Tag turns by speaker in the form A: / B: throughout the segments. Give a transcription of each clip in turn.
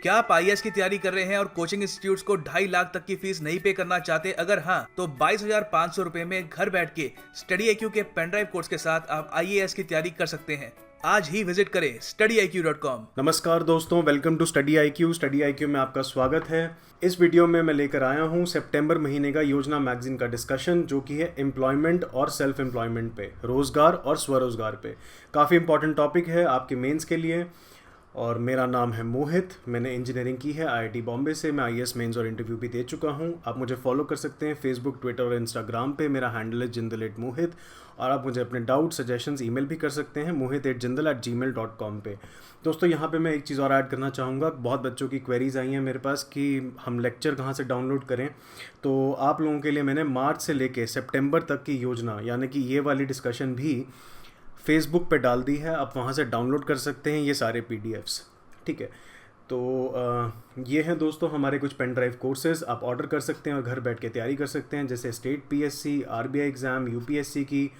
A: क्या आप आईएएस की तैयारी कर रहे हैं और कोचिंग इंस्टीट्यूट्स को 2.5 लाख तक की फीस नहीं पे करना चाहते? अगर हाँ, तो 22,500 रुपए में घर बैठ के स्टडी IQ के पेनड्राइव कोर्स के साथ आप आईएएस की तैयारी कर सकते हैं। आज ही विजिट करें studyIQ.com।
B: नमस्कार दोस्तों, welcome to Study I Q में आपका स्वागत है। इस वीडियो में मैं लेकर आया हूं सितंबर महीने का योजना मैगजीन का डिस्कशन, जो कि है एम्प्लॉयमेंट और सेल्फ एम्प्लॉयमेंट पे, रोजगार और स्वरोजगार पे। काफ़ी इंपॉर्टेंट टॉपिक है आपके मेंस के लिए। और मेरा नाम है मोहित, मैंने इंजीनियरिंग की है IIT बॉम्बे से। मैं IAS मेंस और इंटरव्यू भी दे चुका हूं। आप मुझे फॉलो कर सकते हैं फेसबुक, ट्विटर और इंस्टाग्राम पे। मेरा हैंडल है जिंदल@मोहित। और आप मुझे अपने डाउट सजेशंस ईमेल भी कर सकते हैं mohit@jindal@gmail.com पे। दोस्तों, यहाँ पे मैं एक चीज़ और ऐड करना चाहूँगा। बहुत बच्चों की क्वेरीज आई हैं मेरे पास कि हम लेक्चर कहाँ से डाउनलोड करें। तो आप लोगों के लिए मैंने मार्च से लेके सितंबर तक की योजना, यानी कि ये वाली डिस्कशन भी फेसबुक पे डाल दी है। आप वहाँ से डाउनलोड कर सकते हैं ये सारे PDFs। ठीक है, तो ये हैं दोस्तों हमारे कुछ पेन ड्राइव कोर्सेज़। आप ऑर्डर कर सकते हैं और घर बैठ के तैयारी कर सकते हैं, जैसे state PSC, RBI exam, UPSC की,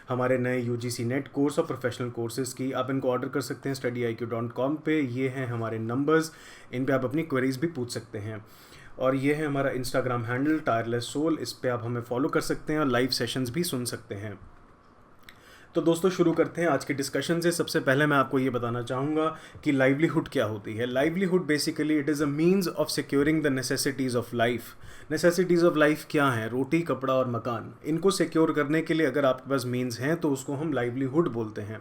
B: हमारे नए UGC नेट कोर्स और प्रोफेशनल कोर्सेज़ की। आप इनको ऑर्डर कर सकते हैं studyIQ.com पे। ये हैं हमारे नंबर्स, इन पे आप अपनी क्वेरीज भी पूछ सकते हैं। और ये है हमारा इंस्टाग्राम हैंडल टायरलेस सोल, इस पर आप हमें फॉलो कर सकते हैं और लाइव सेशंस भी सुन सकते हैं। तो दोस्तों, शुरू करते हैं आज के डिस्कशन से। सबसे पहले मैं आपको ये बताना चाहूँगा कि लाइवलीहुड क्या होती है। Livelihood basically it is a means of securing the necessities of life. Necessities of life क्या हैं? रोटी, कपड़ा और मकान। इनको सिक्योर करने के लिए अगर आपके पास मीन्स हैं तो उसको हम लाइवलीहुड बोलते हैं।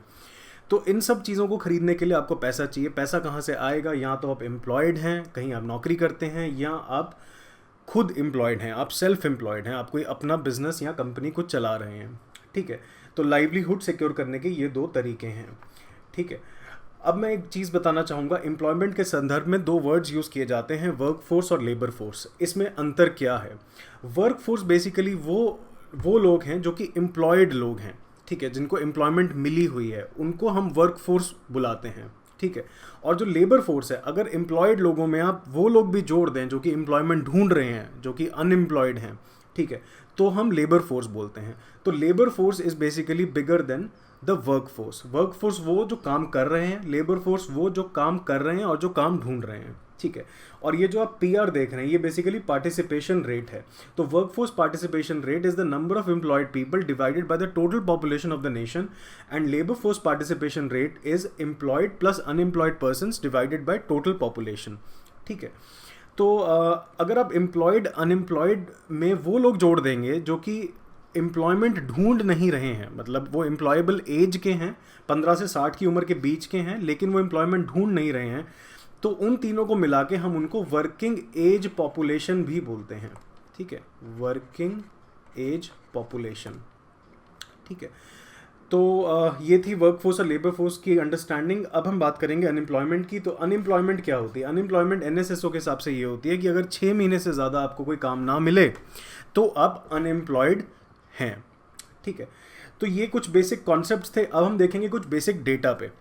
B: तो इन सब चीज़ों को खरीदने के लिए आपको पैसा चाहिए। पैसा कहाँ से आएगा? या तो आप एम्प्लॉयड हैं, कहीं आप नौकरी करते हैं, या आप खुद एम्प्लॉयड हैं, आप सेल्फ एम्प्लॉयड हैं, आप कोई अपना बिजनेस या कंपनी को चला रहे हैं। ठीक है, तो लाइवलीहुड सिक्योर करने के ये दो तरीके हैं। ठीक है, अब मैं एक चीज़ बताना चाहूँगा। एम्प्लॉयमेंट के संदर्भ में दो वर्ड्स यूज़ किए जाते हैं, वर्क फोर्स और लेबर फोर्स। इसमें अंतर क्या है? वर्क फोर्स बेसिकली वो लोग हैं जो कि एम्प्लॉयड लोग हैं। ठीक है, जिनको एम्प्लॉयमेंट मिली हुई है, उनको हम वर्क फोर्स बुलाते हैं। ठीक है, और जो लेबर फोर्स है, अगर एम्प्लॉयड लोगों में आप वो लोग भी जोड़ दें जो कि एम्प्लॉयमेंट ढूंढ रहे हैं, जो कि अनएम्प्लॉयड हैं, ठीक है, तो हम लेबर फोर्स बोलते हैं। तो labour force is basically bigger than the work force. Work force वो जो काम कर रहे हैं, लेबर फोर्स वो जो काम कर रहे हैं और जो काम ढूंढ रहे हैं। ठीक है, और ये जो आप PR देख रहे हैं, ये बेसिकली पार्टिसिपेशन रेट है। तो work force participation rate is the number of employed people divided by the total population of the nation, and labour force participation rate is employed plus unemployed persons divided by total population. ठीक है, तो अगर आप employed unemployed में वो लोग जोड़ देंगे जो कि एम्प्लॉयमेंट ढूंढ नहीं रहे हैं, मतलब वो एम्प्लॉयबल एज के हैं, 15 से 60 की उम्र के बीच के हैं, लेकिन वो एम्प्लॉयमेंट ढूंढ नहीं रहे हैं, तो उन तीनों को मिला के हम उनको वर्किंग एज पॉपुलेशन भी बोलते हैं। ठीक है, वर्किंग एज पॉपुलेशन। ठीक है, तो ये थी वर्क फोर्स और लेबर फोर्स की अंडरस्टैंडिंग। अब हम बात करेंगे अनएम्प्लॉयमेंट की। तो अनएम्प्लॉयमेंट क्या होती है? अनएम्प्लॉयमेंट NSSO के हिसाब से ये होती है कि अगर 6 महीने से ज़्यादा आपको कोई काम ना मिले तो आप अनएम्प्लॉयड हैं। ठीक है, तो ये कुछ बेसिक कॉन्सेप्ट्स थे। अब हम देखेंगे कुछ बेसिक डेटा पे।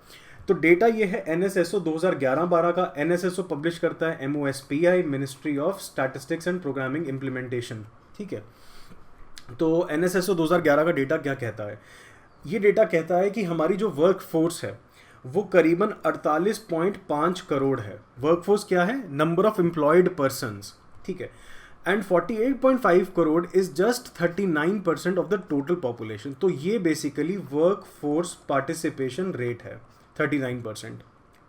B: तो डेटा ये है NSSO 2011-12 का। NSSO पब्लिश करता है MOSPI, ministry of statistics and programming implementation. ठीक है, तो NSSO 2011 का डेटा क्या कहता है? ये डेटा कहता है कि हमारी जो वर्क फोर्स है वो करीबन 48.5 करोड़ है। वर्क फोर्स क्या है? Number of employed persons. ठीक है, and 48.5 crore is just 39% of the total population. तो ये basically work force participation rate है, 39%।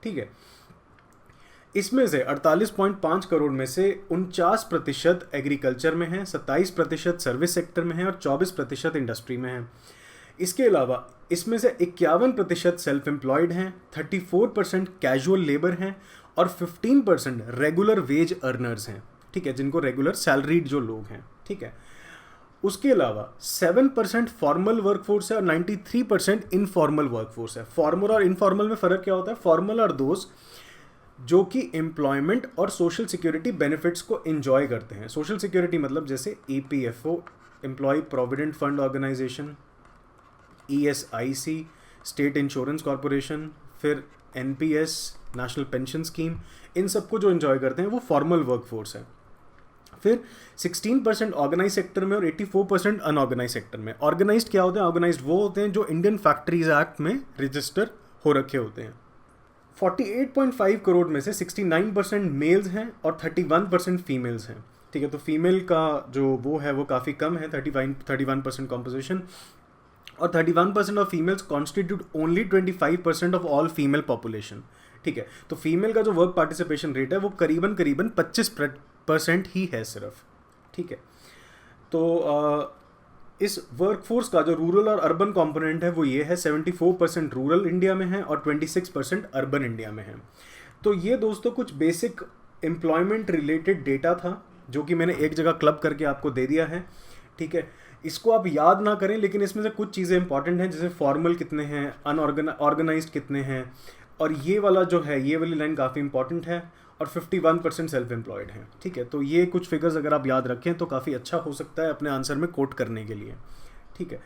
B: ठीक है, इसमें से 48.5 करोड़ में से 49% एग्रीकल्चर में है, 27% सर्विस सेक्टर में है और 24% इंडस्ट्री में है। इसके अलावा इसमें से 51% सेल्फ एम्प्लॉयड हैं, 34% कैजुअल लेबर हैं और 15% रेगुलर वेज अर्नर्स हैं। ठीक है, जिनको रेगुलर सैलरीड जो लोग हैं। ठीक है, उसके अलावा 7% फॉर्मल वर्कफोर्स है और 93% इनफॉर्मल वर्कफोर्स है। फॉर्मल और इनफॉर्मल में फ़र्क क्या होता है? फॉर्मल आर दोज जो कि एम्प्लॉयमेंट और सोशल सिक्योरिटी बेनिफिट्स को एंजॉय करते हैं। सोशल सिक्योरिटी मतलब जैसे EPFO, employee provident fund organisation, ESIC, state insurance corporation, फिर NPS, नेशनल पेंशन स्कीम, इन सबको जो एंजॉय करते हैं वो फॉर्मल वर्कफोर्स है। फिर 16% ऑर्गेनाइज सेक्टर में और 84% अनऑर्गेनाइज सेक्टर में। ऑर्गेनाइज्ड क्या होते हैं? ऑर्गेनाइज्ड वो होते हैं जो इंडियन फैक्ट्रीज एक्ट में रजिस्टर हो रखे होते हैं। 48.5 करोड़ में से 69% मेल्स हैं और 31% फीमेल्स हैं। ठीक है, तो फीमेल का जो वो है वो काफ़ी कम है, 31% कॉम्पोजिशन, और 31% of females constitute only 25% of all female population. ठीक है, तो फीमेल का जो वर्क पार्टिसिपेशन रेट है वो करीबन 25% ही है सिर्फ। ठीक है, तो इस वर्कफोर्स का जो रूरल और अर्बन कंपोनेंट है वो ये है, 74% रूरल इंडिया में है और 26% अर्बन इंडिया में है। तो ये दोस्तों कुछ बेसिक एम्प्लॉयमेंट रिलेटेड डेटा था जो कि मैंने एक जगह क्लब करके आपको दे दिया है। ठीक है, इसको आप याद ना करें, लेकिन इसमें से कुछ चीज़ें इंपॉर्टेंट हैं, जैसे फॉर्मल कितने हैं, अनऑर्गेनाइज्ड कितने हैं, और ये वाला जो है ये वाली लाइन काफ़ी इंपॉर्टेंट है, और 51% सेल्फ एम्प्लॉयड हैं। ठीक है, तो ये कुछ फिगर्स अगर आप याद रखें तो काफ़ी अच्छा हो सकता है अपने आंसर में कोट करने के लिए। ठीक है,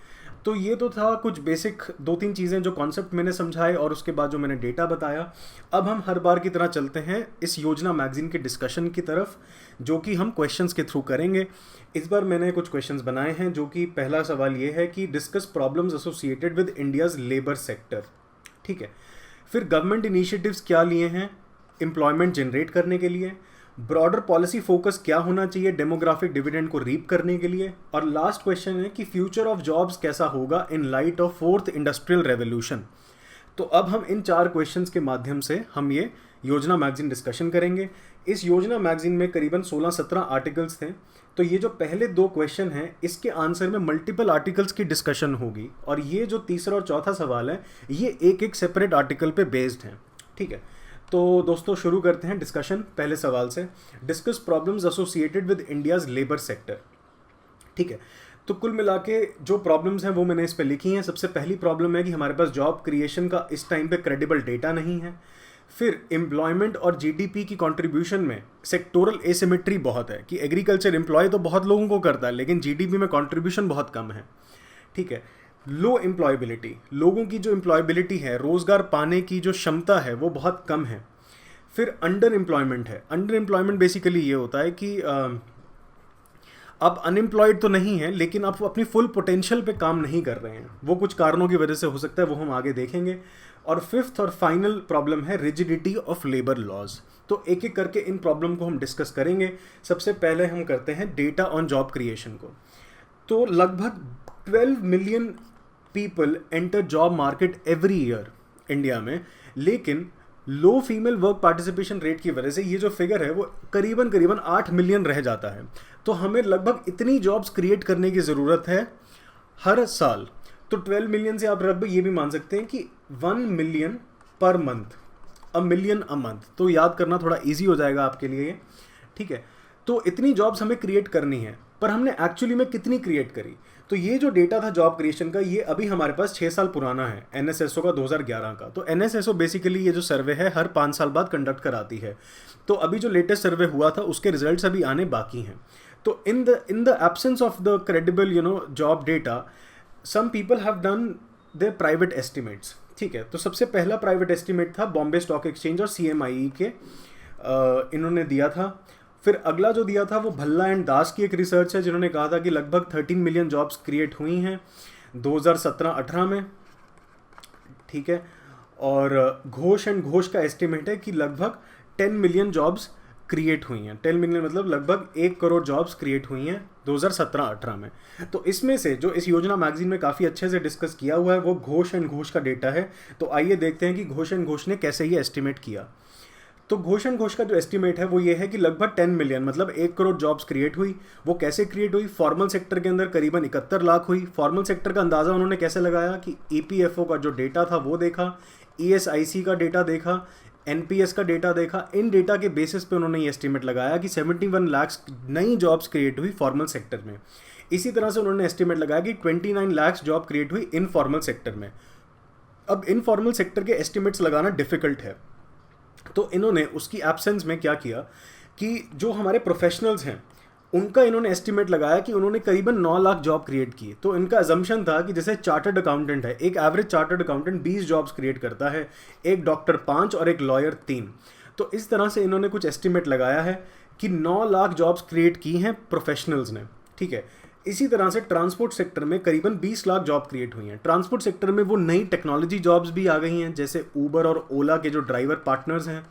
B: तो ये तो था कुछ बेसिक 2-3 चीज़ें जो कॉन्सेप्ट मैंने समझाए और उसके बाद जो मैंने डेटा बताया। अब हम हर बार की तरह चलते हैं इस योजना मैगजीन के डिस्कशन की तरफ, जो कि हम क्वेश्चंस के थ्रू करेंगे। इस बार मैंने कुछ क्वेश्चंस बनाए हैं, जो कि पहला सवाल ये है कि discuss problems associated with India's labour sector. ठीक है, फिर गवर्नमेंट इनिशिएटिव्स क्या लिए हैं एम्प्लॉयमेंट जनरेट करने के लिए, ब्रॉडर पॉलिसी फोकस क्या होना चाहिए डेमोग्राफिक डिविडेंड को रीप करने के लिए, और लास्ट क्वेश्चन है कि फ्यूचर ऑफ जॉब्स कैसा होगा इन light of 4th industrial revolution. तो अब हम इन 4 क्वेश्चंस के माध्यम से हम ये योजना मैगजीन डिस्कशन करेंगे। इस योजना मैगजीन में करीबन 16-17 आर्टिकल्स थे, तो ये जो पहले 2 क्वेश्चन हैं इसके आंसर में मल्टीपल आर्टिकल्स की डिस्कशन होगी, और ये जो तीसरा और चौथा सवाल है ये एक सेपरेट आर्टिकल पे बेस्ड हैं। ठीक है, तो दोस्तों शुरू करते हैं डिस्कशन पहले सवाल से। Discuss problems associated with India's labour sector. ठीक है, तो कुल मिला के जो प्रॉब्लम्स हैं वो मैंने इस पे लिखी हैं। सबसे पहली प्रॉब्लम है कि हमारे पास जॉब क्रिएशन का इस टाइम पे क्रेडिबल डेटा नहीं है। फिर एम्प्लॉयमेंट और जीडीपी की कंट्रीब्यूशन में सेक्टोरल एसिमेट्री बहुत है, कि एग्रीकल्चर एम्प्लॉय तो बहुत लोगों को करता है लेकिन जीडीपी में कंट्रीब्यूशन बहुत कम है। ठीक है, लो एम्प्लॉयबिलिटी, लोगों की जो एम्प्लॉयबिलिटी है, रोज़गार पाने की जो क्षमता है वो बहुत कम है। फिर अंडर एम्प्लॉयमेंट है। अंडर एम्प्लॉयमेंट बेसिकली ये होता है कि आप अनएम्प्लॉयड तो नहीं है लेकिन आप अपनी फुल पोटेंशियल पे काम नहीं कर रहे हैं, वो कुछ कारणों की वजह से हो सकता है, वो हम आगे देखेंगे। और फिफ्थ और फाइनल प्रॉब्लम है रिजिडिटी ऑफ लेबर लॉज। तो एक एक करके इन प्रॉब्लम को हम डिस्कस करेंगे। सबसे पहले हम करते हैं डेटा ऑन जॉब क्रिएशन को। तो लगभग 12 million people enter job market every year India में, लेकिन लो फीमेल वर्क पार्टिसिपेशन रेट की वजह से ये जो फिगर है वो करीबन 8 मिलियन रह जाता है। तो हमें लगभग इतनी जॉब्स क्रिएट करने की ज़रूरत है हर साल। तो 12 मिलियन से आप लगभग ये भी मान सकते हैं कि 1 million per month, a million a month. तो याद करना थोड़ा ईजी हो जाएगा आपके लिए। ठीक है, तो इतनी जॉब्स हमें क्रिएट करनी है, पर हमने एक्चुअली में कितनी क्रिएट करी? तो ये जो डेटा था जॉब क्रिएशन का, ये अभी हमारे पास 6 साल पुराना है, एनएसएसओ का 2011 का। तो एनएसएसओ बेसिकली ये जो सर्वे है हर 5 साल बाद कंडक्ट कराती है। तो अभी जो लेटेस्ट सर्वे हुआ था उसके रिजल्ट्स अभी आने बाकी हैं। तो in the absence of the credible job data, some people have done their private estimates. ठीक है, तो सबसे पहला प्राइवेट एस्टिमेट था बॉम्बे स्टॉक एक्सचेंज और CMIE के, इन्होंने दिया था। फिर अगला जो दिया था वो भल्ला एंड दास की एक रिसर्च है, जिन्होंने कहा था कि लगभग 13 मिलियन जॉब्स क्रिएट हुई हैं 2017-18 में। ठीक है, और घोष एंड घोष का एस्टिमेट है कि लगभग 10 मिलियन जॉब्स क्रिएट हुई हैं। 10 मिलियन मतलब लगभग 1 करोड़ जॉब्स क्रिएट हुई हैं 2017-18 में। तो इसमें से जो इस योजना मैगजीन में काफ़ी अच्छे से डिस्कस किया हुआ है वो घोष एंड घोष का डेटा है। तो आइए देखते हैं कि घोष एंड घोष ने कैसे ये एस्टिमेट किया। तो घोष एंड घोष का जो एस्टिमेट है वो ये है कि लगभग 10 मिलियन मतलब 1 करोड़ जॉब्स क्रिएट हुई। वो कैसे क्रिएट हुई? फॉर्मल सेक्टर के अंदर करीबन 71 लाख हुई। फॉर्मल सेक्टर का अंदाज़ा उन्होंने कैसे लगाया कि EPFO का जो डेटा था वो देखा, ESIC का डेटा देखा, NPS का डेटा देखा। इन डेटा के बेसिस पे उन्होंने ये एस्टिमेट लगाया कि 71 लाख नई जॉब्स क्रिएट हुई फॉर्मल सेक्टर में। इसी तरह से उन्होंने एस्टिमेट लगाया कि 29 लाख जॉब क्रिएट हुई इनफॉर्मल सेक्टर में। अब इनफॉर्मल सेक्टर के एस्टिमेट्स लगाना डिफ़िकल्ट है, तो इन्होंने उसकी एब्सेंस में क्या किया कि जो हमारे प्रोफेशनल्स हैं उनका इन्होंने एस्टिमेट लगाया कि उन्होंने करीबन 9 लाख जॉब क्रिएट की। तो इनका अजम्पशन था कि जैसे चार्टर्ड अकाउंटेंट है, एक average chartered accountant 20 jobs create करता है, एक डॉक्टर 5 और एक लॉयर 3। तो इस तरह से इन्होंने कुछ एस्टिमेट लगाया है कि 9 लाख जॉब्स क्रिएट की हैं प्रोफेशनल्स ने। ठीक है, इसी तरह से ट्रांसपोर्ट सेक्टर में करीबन 20 लाख जॉब क्रिएट हुई हैं। ट्रांसपोर्ट सेक्टर में वो नई टेक्नोलॉजी जॉब्स भी आ गई हैं, जैसे ऊबर और ओला के जो ड्राइवर पार्टनर्स हैं,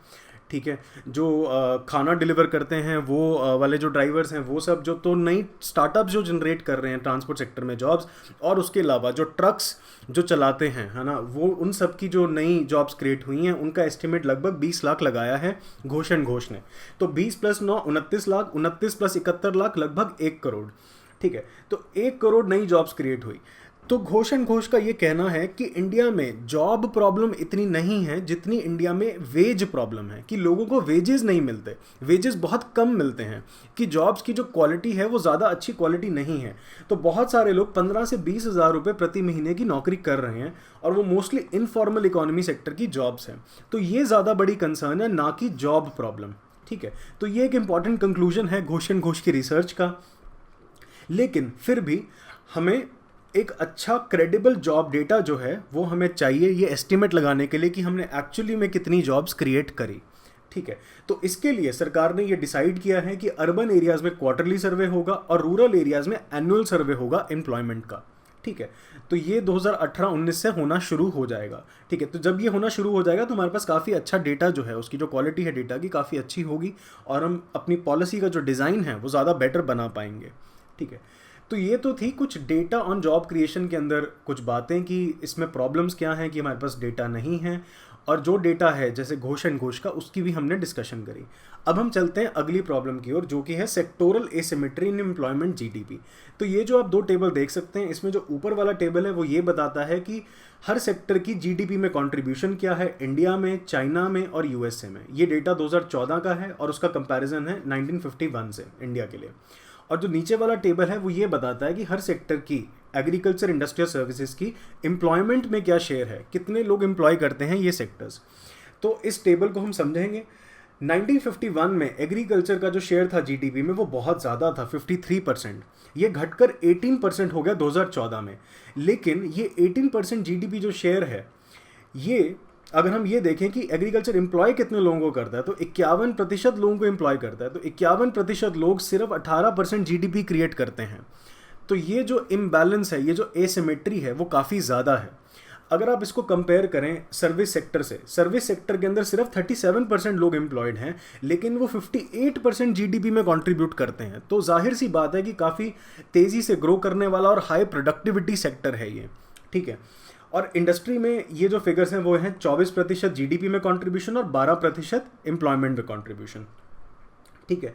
B: ठीक है, जो खाना डिलीवर करते हैं वो वाले जो ड्राइवर्स हैं वो सब, जो तो नई स्टार्टअप्स जो जनरेट कर रहे हैं ट्रांसपोर्ट सेक्टर में जॉब्स। और उसके अलावा जो ट्रक्स जो चलाते हैं, है ना, वो उन सब की जो नई जॉब्स क्रिएट हुई हैं उनका एस्टिमेट लगभग 20 लाख लगाया है घोष एंड घोष ने। तो 20 + 9 29 लाख, 29 + 71 लाख, लगभग 1 करोड़। ठीक है, तो 1 करोड़ नई जॉब्स क्रिएट हुई। तो घोष एंड घोष का ये कहना है कि इंडिया में जॉब प्रॉब्लम इतनी नहीं है जितनी इंडिया में वेज प्रॉब्लम है, कि लोगों को वेजेस नहीं मिलते, वेजेस बहुत कम मिलते हैं, कि जॉब्स की जो क्वालिटी है वो ज़्यादा अच्छी क्वालिटी नहीं है। तो बहुत सारे लोग 15 से 20 हज़ार रुपये प्रति महीने की नौकरी कर रहे हैं और वो मोस्टली इनफॉर्मल इकोनॉमी सेक्टर की जॉब्स हैं। तो ये ज़्यादा बड़ी कंसर्न है, ना कि जॉब प्रॉब्लम। ठीक है, तो ये एक इंपॉर्टेंट कंक्लूजन है घोष एंड घोष की रिसर्च का। लेकिन फिर भी हमें एक अच्छा क्रेडिबल जॉब डेटा जो है वो हमें चाहिए ये एस्टिमेट लगाने के लिए कि हमने एक्चुअली में कितनी जॉब्स क्रिएट करी। ठीक है, तो इसके लिए सरकार ने ये डिसाइड किया है कि अर्बन एरियाज़ में क्वार्टरली सर्वे होगा और रूरल एरियाज़ में एनुअल सर्वे होगा एम्प्लॉयमेंट का। ठीक है, तो ये 2018-19 से होना शुरू हो जाएगा। ठीक है, तो जब ये होना शुरू हो जाएगा तो हमारे पास काफ़ी अच्छा डेटा जो है, उसकी जो क्वालिटी है डेटा की काफ़ी अच्छी होगी और हम अपनी पॉलिसी का जो डिज़ाइन है वो ज़्यादा बेटर बना पाएंगे। ठीक है, तो ये तो थी कुछ डेटा ऑन जॉब क्रिएशन के अंदर कुछ बातें कि इसमें प्रॉब्लम्स क्या हैं कि हमारे पास डेटा नहीं है, और जो डेटा है जैसे घोष एंड घोष का उसकी भी हमने डिस्कशन करी। अब हम चलते हैं अगली प्रॉब्लम की ओर, जो कि है sectoral asymmetry in employment GDP. तो ये जो आप दो टेबल देख सकते हैं, इसमें जो ऊपर वाला टेबल है वो ये बताता है कि हर सेक्टर की जीडीपी में कंट्रीब्यूशन क्या है इंडिया में, चाइना में और यूएसए में। ये डेटा 2014 का है और उसका कंपैरिजन है 1951 से इंडिया के लिए। और जो नीचे वाला टेबल है वो ये बताता है कि हर सेक्टर की, एग्रीकल्चर, इंडस्ट्रियल सर्विसेज की एम्प्लॉयमेंट में क्या शेयर है, कितने लोग एम्प्लॉय करते हैं ये सेक्टर्स। तो इस टेबल को हम समझेंगे। 1951 में एग्रीकल्चर का जो शेयर था जीडीपी में वो बहुत ज़्यादा था, 53%। ये घटकर 18% हो गया 2014 में। लेकिन ये 18% जीडीपी जो शेयर है, ये अगर हम ये देखें कि एग्रीकल्चर एम्प्लॉय कितने लोगों को करता है तो 51% लोगों को एम्प्लॉय करता है। तो 51% लोग सिर्फ 18% जीडीपी क्रिएट करते हैं। तो ये जो इम्बैलेंस है, ये जो एसिमेट्री है वो काफ़ी ज़्यादा है। अगर आप इसको कंपेयर करें सर्विस सेक्टर से, सर्विस सेक्टर के अंदर सिर्फ 37% लोग एम्प्लॉयड हैं, लेकिन वो 58% जीडीपी में कंट्रीब्यूट करते हैं। तो जाहिर सी बात है कि काफ़ी तेज़ी से ग्रो करने वाला और हाई प्रोडक्टिविटी सेक्टर है ये। ठीक है, और इंडस्ट्री में ये जो फिगर्स हैं वो हैं 24% जीडीपी में कंट्रीब्यूशन और 12% एम्प्लॉयमेंट में कंट्रीब्यूशन। ठीक है,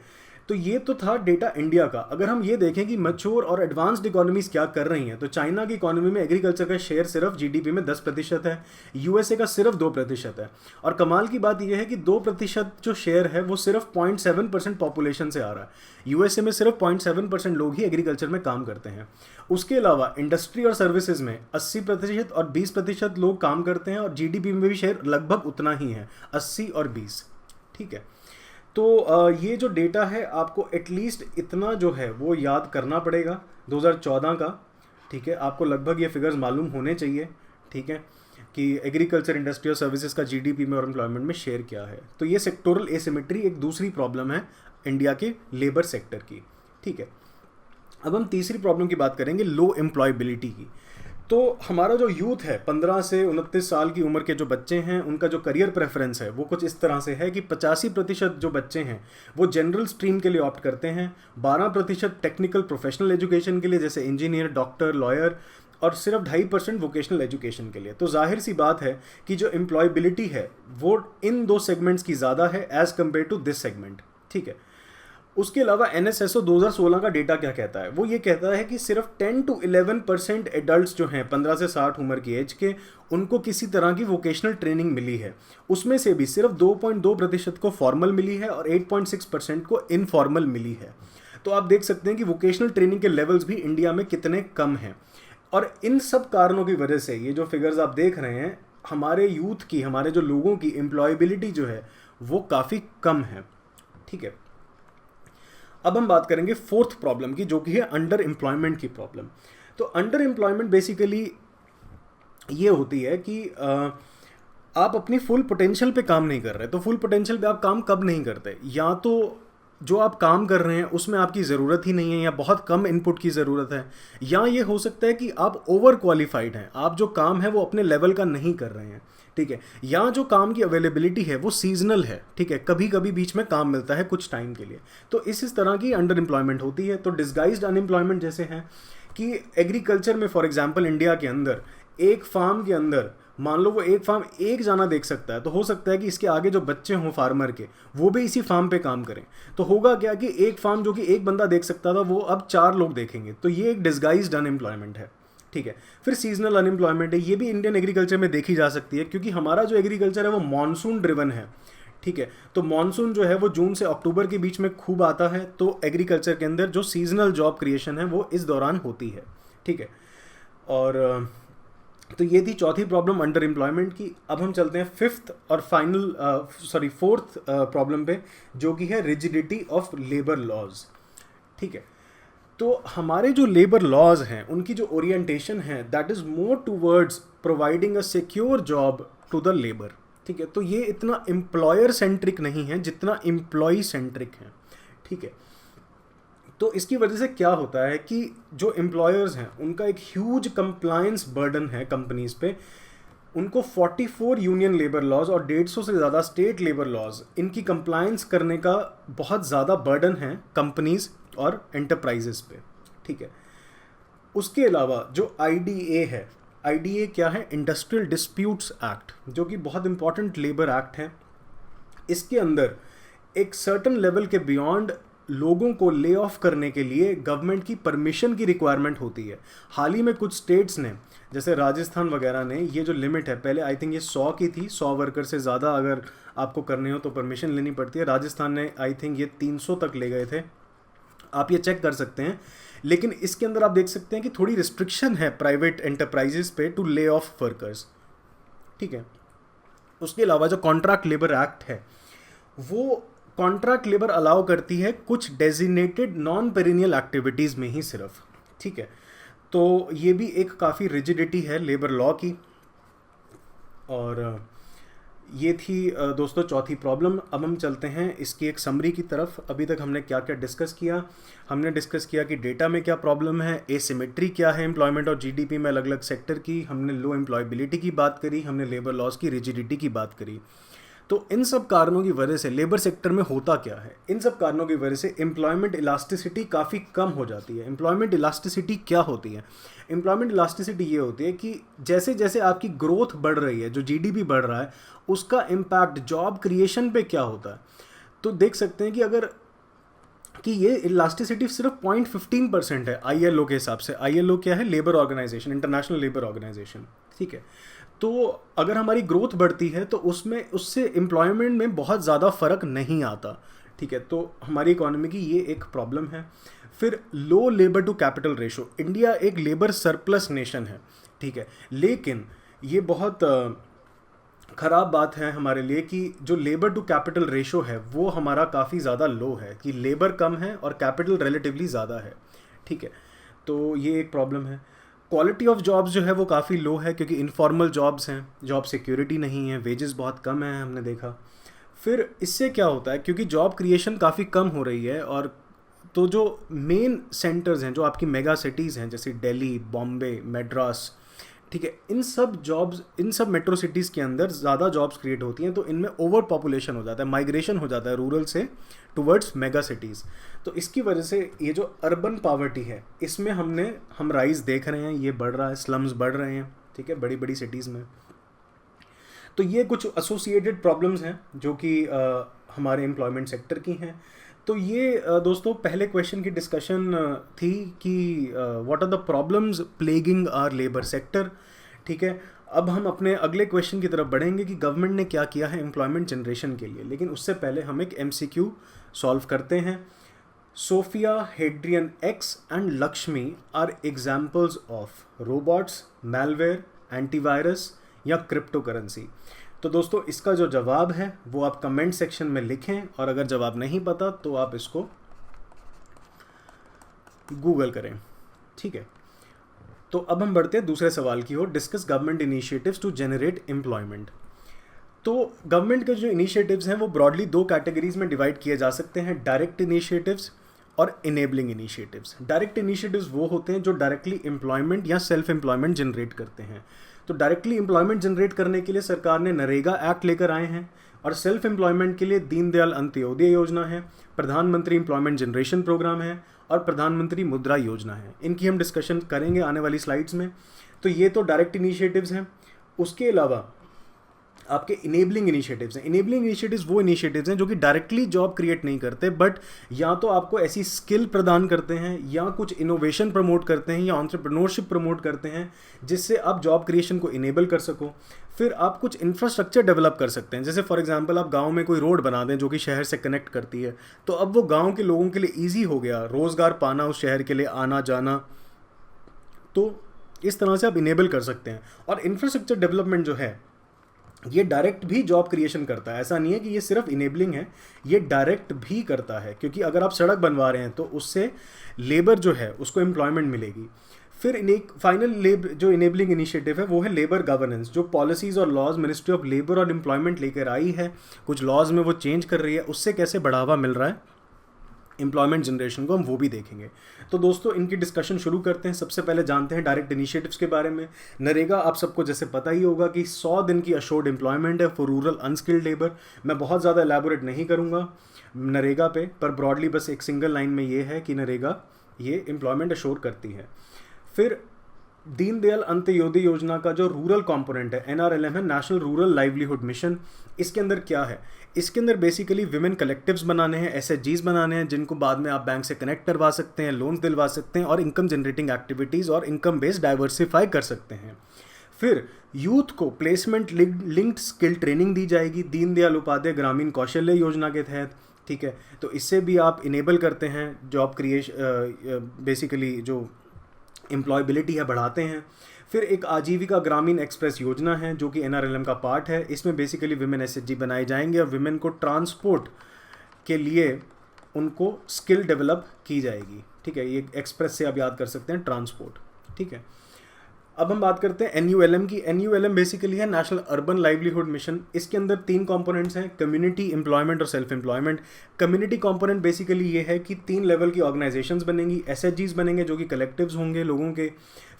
B: तो ये तो था डेटा इंडिया का। अगर हम ये देखें कि मैच्योर और एडवांस्ड इकोनॉमीज क्या कर रही हैं, तो चाइना की इकोनॉमी में एग्रीकल्चर का शेयर सिर्फ जीडीपी में 10% है, यूएसए का सिर्फ 2% है। और कमाल की बात यह है कि 2% जो शेयर है वो सिर्फ 0.7% पॉपुलेशन से आ रहा है। यूएसए में सिर्फ 0.7% लोग ही एग्रीकल्चर में काम करते हैं। उसके अलावा इंडस्ट्री और सर्विसेज में 80% और 20% लोग काम करते हैं, और जीडीपी में भी शेयर लगभग उतना ही है, 80 और 20। ठीक है, तो ये जो डेटा है आपको एटलीस्ट इतना जो है वो याद करना पड़ेगा 2014 का। ठीक है, आपको लगभग ये फिगर्स मालूम होने चाहिए। ठीक है, कि एग्रीकल्चर, इंडस्ट्रियल सर्विसेज का जीडीपी में और एम्प्लॉयमेंट में शेयर क्या है। तो ये सेक्टोरल एसिमेट्री एक दूसरी प्रॉब्लम है इंडिया के लेबर सेक्टर की। ठीक है, अब हम तीसरी प्रॉब्लम की बात करेंगे, लो एम्प्लॉयबिलिटी की। तो हमारा जो यूथ है, 15 से 29 साल की उम्र के जो बच्चे हैं, उनका जो करियर प्रेफरेंस है वो कुछ इस तरह से है कि 85% जो बच्चे हैं वो जनरल स्ट्रीम के लिए ऑप्ट करते हैं, 12% टेक्निकल प्रोफेशनल एजुकेशन के लिए जैसे इंजीनियर, डॉक्टर, लॉयर, और सिर्फ 2.5% वोकेशनल एजुकेशन के लिए। तो जाहिर सी बात है कि जो एम्प्लॉयबिलिटी है वो इन दो सेगमेंट्स की ज़्यादा है as compare to this segment. ठीक है, उसके अलावा एनएसएसओ 2016 का डेटा क्या कहता है, वो ये कहता है कि सिर्फ 10 to 11% एडल्ट्स जो हैं 15 से 60 उम्र की एज के, उनको किसी तरह की वोकेशनल ट्रेनिंग मिली है। उसमें से भी सिर्फ 2.2% को फॉर्मल मिली है और 8.6% को इनफॉर्मल मिली है। तो आप देख सकते हैं कि वोकेशनल ट्रेनिंग के लेवल्स भी इंडिया में कितने कम हैं। और इन सब कारणों की वजह से ये जो फिगर्स आप देख रहे हैं, हमारे यूथ की, हमारे जो लोगों की एम्प्लॉयबिलिटी जो है वो काफ़ी कम है। ठीक है, अब हम बात करेंगे फोर्थ प्रॉब्लम की, जो कि है अंडर एम्प्लॉयमेंट की प्रॉब्लम। तो अंडर एम्प्लॉयमेंट बेसिकली ये होती है कि आप अपनी फुल पोटेंशियल पे काम नहीं कर रहे। तो फुल पोटेंशियल पे आप काम कब नहीं करते, या तो जो आप काम कर रहे हैं उसमें आपकी ज़रूरत ही नहीं है या बहुत कम इनपुट की ज़रूरत है, या ये हो सकता है कि आप ओवर क्वालिफाइड हैं, आप जो काम है वो अपने लेवल का नहीं कर रहे हैं, ठीक है, या जो काम की अवेलेबिलिटी है वो सीजनल है, ठीक है, कभी कभी बीच में काम मिलता है कुछ टाइम के लिए, तो इस तरह की अंडर एम्प्लॉयमेंट होती है। तो डिस्गाइज्ड अनएम्प्लॉयमेंट जैसे हैं कि एग्रीकल्चर में फॉर एग्जांपल इंडिया के अंदर एक फार्म के अंदर मान लो वो एक फार्म एक जाना देख सकता है, तो हो सकता है कि इसके आगे जो बच्चे हों फार्मर के वो भी इसी फार्म पे काम करें, तो होगा क्या कि एक फार्म जो कि एक बंदा देख सकता था वो अब 4 लोग देखेंगे, तो ये एक डिस्गाइज्ड अनएम्प्लॉयमेंट है, ठीक है। फिर सीजनल अनएम्प्लॉयमेंट है, ये भी इंडियन एग्रीकल्चर में देखी जा सकती है क्योंकि हमारा जो एग्रीकल्चर है वो मानसून ड्रिवन है, ठीक है, तो मानसून जो है वो जून से अक्टूबर के बीच में खूब आता है, तो एग्रीकल्चर के अंदर जो सीजनल जॉब क्रिएशन है वो इस दौरान होती है, ठीक है। और तो ये थी चौथी प्रॉब्लम अंडर एम्प्लॉयमेंट की। अब हम चलते हैं फोर्थ प्रॉब्लम पे, जो कि है रिजिडिटी ऑफ लेबर लॉज, ठीक है। तो हमारे जो लेबर लॉज हैं उनकी जो ओरिएंटेशन है that is more towards providing a secure job to the labour, ठीक है, तो ये इतना एम्प्लॉयर सेंट्रिक नहीं है जितना एम्प्लॉय सेंट्रिक है, ठीक है। तो इसकी वजह से क्या होता है कि जो एम्प्लॉयर्स हैं उनका एक ह्यूज कंप्लायंस बर्डन है कंपनीज पे, उनको 44 यूनियन लेबर लॉज और 150 से ज़्यादा स्टेट लेबर लॉज, इनकी कंप्लायंस करने का बहुत ज़्यादा बर्डन है कंपनीज और एंटरप्राइजेस पे, ठीक है। उसके अलावा जो IDA है, IDA क्या है, इंडस्ट्रियल डिस्प्यूट्स एक्ट, जो कि बहुत इंपॉर्टेंट लेबर एक्ट है। इसके अंदर एक सर्टन लेवल के बियॉन्ड लोगों को ले ऑफ करने के लिए गवर्नमेंट की परमिशन की रिक्वायरमेंट होती है। हाल ही में कुछ स्टेट्स ने, जैसे राजस्थान वगैरह ने, ये जो लिमिट है पहले आई थिंक ये 100 की थी, 100 वर्कर से ज़्यादा अगर आपको करने हो तो परमिशन लेनी पड़ती है। राजस्थान ने आई थिंक ये 300 तक ले गए थे, आप ये चेक कर सकते हैं। लेकिन इसके अंदर आप देख सकते हैं कि थोड़ी रिस्ट्रिक्शन है प्राइवेट एंटरप्राइजेस पे टू ले ऑफ वर्कर्स, ठीक है। उसके अलावा जो कॉन्ट्रैक्ट लेबर एक्ट है वो कॉन्ट्रैक्ट लेबर अलाउ करती है कुछ डेजिग्नेटेड नॉन पेरिनियल एक्टिविटीज़ में ही सिर्फ, ठीक है। तो ये भी एक काफ़ी रिजिडिटी है लेबर लॉ की। और ये थी दोस्तों चौथी प्रॉब्लम। अब हम चलते हैं इसकी एक समरी की तरफ। अभी तक हमने क्या क्या डिस्कस किया, हमने डिस्कस किया कि डेटा में क्या प्रॉब्लम है, एसिमेट्री क्या है एम्प्लॉयमेंट और GDP में अलग अलग सेक्टर की, हमने लो एम्प्लॉयबिलिटी की बात करी, हमने लेबर लॉज की रिजिडिटी की बात करी। तो इन सब कारणों की वजह से लेबर सेक्टर में होता क्या है, इन सब कारणों की वजह से एम्प्लॉयमेंट इलास्टिसिटी काफ़ी कम हो जाती है। एम्प्लॉयमेंट इलास्टिसिटी क्या होती है? एम्प्लॉयमेंट इलास्टिसिटी ये होती है कि जैसे जैसे आपकी ग्रोथ बढ़ रही है, जो GDP बढ़ रहा है, उसका इम्पैक्ट जॉब क्रिएशन पे क्या होता है। तो देख सकते हैं कि अगर कि ये इलास्टिसिटी सिर्फ 0.15% है ILO के हिसाब से। ILO क्या है? Labour organisation, international labour organisation, ठीक है। तो अगर हमारी ग्रोथ बढ़ती है तो उसमें उससे एम्प्लॉयमेंट में बहुत ज़्यादा फ़र्क नहीं आता, ठीक है। तो हमारी इकोनॉमी की ये एक प्रॉब्लम है। फिर low labour to capital ratio, India एक लेबर सरप्लस नेशन है, ठीक है, लेकिन ये बहुत ख़राब बात है हमारे लिए कि जो लेबर टू कैपिटल रेशो है वो हमारा काफ़ी ज़्यादा लो है, कि लेबर कम है और कैपिटल रिलेटिवली ज़्यादा है, ठीक है। तो ये एक प्रॉब्लम है। क्वालिटी ऑफ जॉब्स जो है वो काफ़ी लो है क्योंकि इनफॉर्मल जॉब्स हैं, जॉब सिक्योरिटी नहीं है, वेजेस बहुत कम है, हमने देखा। फिर इससे क्या होता है, क्योंकि जॉब क्रिएशन काफ़ी कम हो रही है, और तो जो मेन सेंटर्स हैं, जो आपकी मेगा सिटीज़ हैं जैसे दिल्ली, बॉम्बे, मद्रास, ठीक है, इन सब मेट्रो सिटीज़ के अंदर ज़्यादा जॉब्स क्रिएट होती हैं, तो इनमें ओवर पॉपुलेशन हो जाता है, माइग्रेशन हो जाता है रूरल से टुवर्ड्स मेगा सिटीज़। तो इसकी वजह से ये जो अर्बन पावर्टी है इसमें हम राइज देख रहे हैं, ये बढ़ रहा है, स्लम्स बढ़ रहे हैं, ठीक है, बड़ी बड़ी सिटीज़ में। तो ये कुछ एसोसिएटेड प्रॉब्लम्स हैं जो कि हमारे एम्प्लॉयमेंट सेक्टर की हैं। तो ये दोस्तों पहले क्वेश्चन की डिस्कशन थी कि what are the problems plaguing our labour sector, ठीक है। अब हम अपने अगले क्वेश्चन की तरफ बढ़ेंगे कि गवर्नमेंट ने क्या किया है एम्प्लॉयमेंट जनरेशन के लिए, लेकिन उससे पहले हम एक MCQ सॉल्व करते हैं। Sophia, Hadrian X and Lakshmi are examples of robots, malware, antivirus या क्रिप्टो करेंसी। तो दोस्तों इसका जो जवाब है वो आप कमेंट सेक्शन में लिखें, और अगर जवाब नहीं पता तो आप इसको गूगल करें, ठीक है। तो अब हम बढ़ते हैं दूसरे सवाल की ओर। Discuss government initiatives to generate employment. तो गवर्नमेंट के जो इनिशिएटिव्स हैं वो ब्रॉडली दो कैटेगरीज में डिवाइड किए जा सकते हैं, डायरेक्ट इनिशिएटिव्स और इनेबलिंग इनिशिएटिव्स। डायरेक्ट इनिशिएटिव्स वो होते हैं जो डायरेक्टली एम्प्लॉयमेंट या सेल्फ एम्प्लॉयमेंट जनरेट करते हैं। तो डायरेक्टली एम्प्लॉयमेंट जनरेट करने के लिए सरकार ने नरेगा एक्ट लेकर आए हैं, और सेल्फ एम्प्लॉयमेंट के लिए दीनदयाल अंत्योदय योजना है, प्रधानमंत्री एम्प्लॉयमेंट जनरेशन प्रोग्राम है और प्रधानमंत्री मुद्रा योजना है। इनकी हम डिस्कशन करेंगे आने वाली स्लाइड्स में। तो ये तो डायरेक्ट इनिशिएटिव्स हैं। उसके अलावा आपके इनेबलिंग इनिशिएटिव्स हैं। इनेबलिंग इनिशिएटिव्स वो इनिशिएटिव्स हैं जो कि डायरेक्टली जॉब क्रिएट नहीं करते, बट या तो आपको ऐसी स्किल प्रदान करते हैं या कुछ इनोवेशन प्रमोट करते हैं या एंटरप्रेन्योरशिप प्रमोट करते हैं जिससे आप जॉब क्रिएशन को इनेबल कर सको। फिर आप कुछ इंफ्रास्ट्रक्चर डेवलप कर सकते हैं, जैसे फॉर एग्जांपल आप गांव में कोई रोड बना दें जो कि शहर से कनेक्ट करती है, तो अब वो गांव के लोगों के लिए ईजी हो गया रोज़गार पाना, उस शहर के लिए आना जाना। तो इस तरह से आप इनेबल कर सकते हैं। और इंफ्रास्ट्रक्चर डेवलपमेंट जो है ये डायरेक्ट भी जॉब क्रिएशन करता है। ऐसा नहीं है कि ये सिर्फ इनेबलिंग है, ये डायरेक्ट भी करता है, क्योंकि अगर आप सड़क बनवा रहे हैं तो उससे लेबर जो है उसको एम्प्लॉयमेंट मिलेगी। फिर एक फाइनल जो इनेबलिंग इनिशिएटिव है वो है लेबर गवर्नेंस, जो पॉलिसीज़ और लॉज मिनिस्ट्री ऑफ लेबर और एम्प्लॉयमेंट लेकर आई है। कुछ लॉज में वो चेंज कर रही है, उससे कैसे बढ़ावा मिल रहा है एम्प्लॉयमेंट जनरेशन को, हम वो भी देखेंगे। तो दोस्तों इनकी डिस्कशन शुरू करते हैं। सबसे पहले जानते हैं डायरेक्ट इनिशिएटिव्स के बारे में। नरेगा आप सबको जैसे पता ही होगा कि 100 दिन की अशोर्ड एम्प्लॉयमेंट है फॉर रूरल अनस्किल्ड लेबर। मैं बहुत ज़्यादा एलैबोरेट नहीं करूँगा नरेगा पे, पर ब्रॉडली बस एक सिंगल लाइन में ये है कि नरेगा ये एम्प्लॉयमेंट अशोर करती है। फिर दीनदयाल अंत्योदय योजना का जो रूरल कंपोनेंट है NRLM है, नेशनल रूरल लाइवलीहुड मिशन। इसके अंदर क्या है? इसके अंदर बेसिकली विमेन कलेक्टिव्स बनाने हैं, SHGs बनाने हैं, जिनको बाद में आप बैंक से कनेक्ट करवा सकते हैं, लोन्स दिलवा सकते हैं और इनकम जनरेटिंग एक्टिविटीज़ और इनकम बेस्ड डाइवर्सिफाई कर सकते हैं। फिर यूथ को प्लेसमेंट लिंक्ड स्किल ट्रेनिंग दी जाएगी दीनदयाल उपाध्याय ग्रामीण कौशल्य योजना के तहत। ठीक है, तो इससे भी आप इनेबल करते हैं जॉब क्रिएशन, बेसिकली जो एम्प्लॉयबिलिटी है बढ़ाते हैं। फिर एक आजीविका ग्रामीण एक्सप्रेस योजना है जो कि NRLM का पार्ट है। इसमें बेसिकली विमेन SHG बनाए जाएंगे और विमेन को ट्रांसपोर्ट के लिए उनको स्किल डेवलप की जाएगी। ठीक है, ये एक्सप्रेस से आप याद कर सकते हैं ट्रांसपोर्ट। ठीक है, अब हम बात करते हैं NULM की। NULM बेसिकली है नेशनल अर्बन लाइवलीहुड मिशन। इसके अंदर 3 कंपोनेंट्स हैं, कम्युनिटी, एम्प्लॉयमेंट और self employment. Community component basically ये है कि 3 लेवल की ऑर्गेनाइजेशंस बनेंगी, SHGs बनेंगे जो कि कलेक्टिव्स होंगे लोगों के,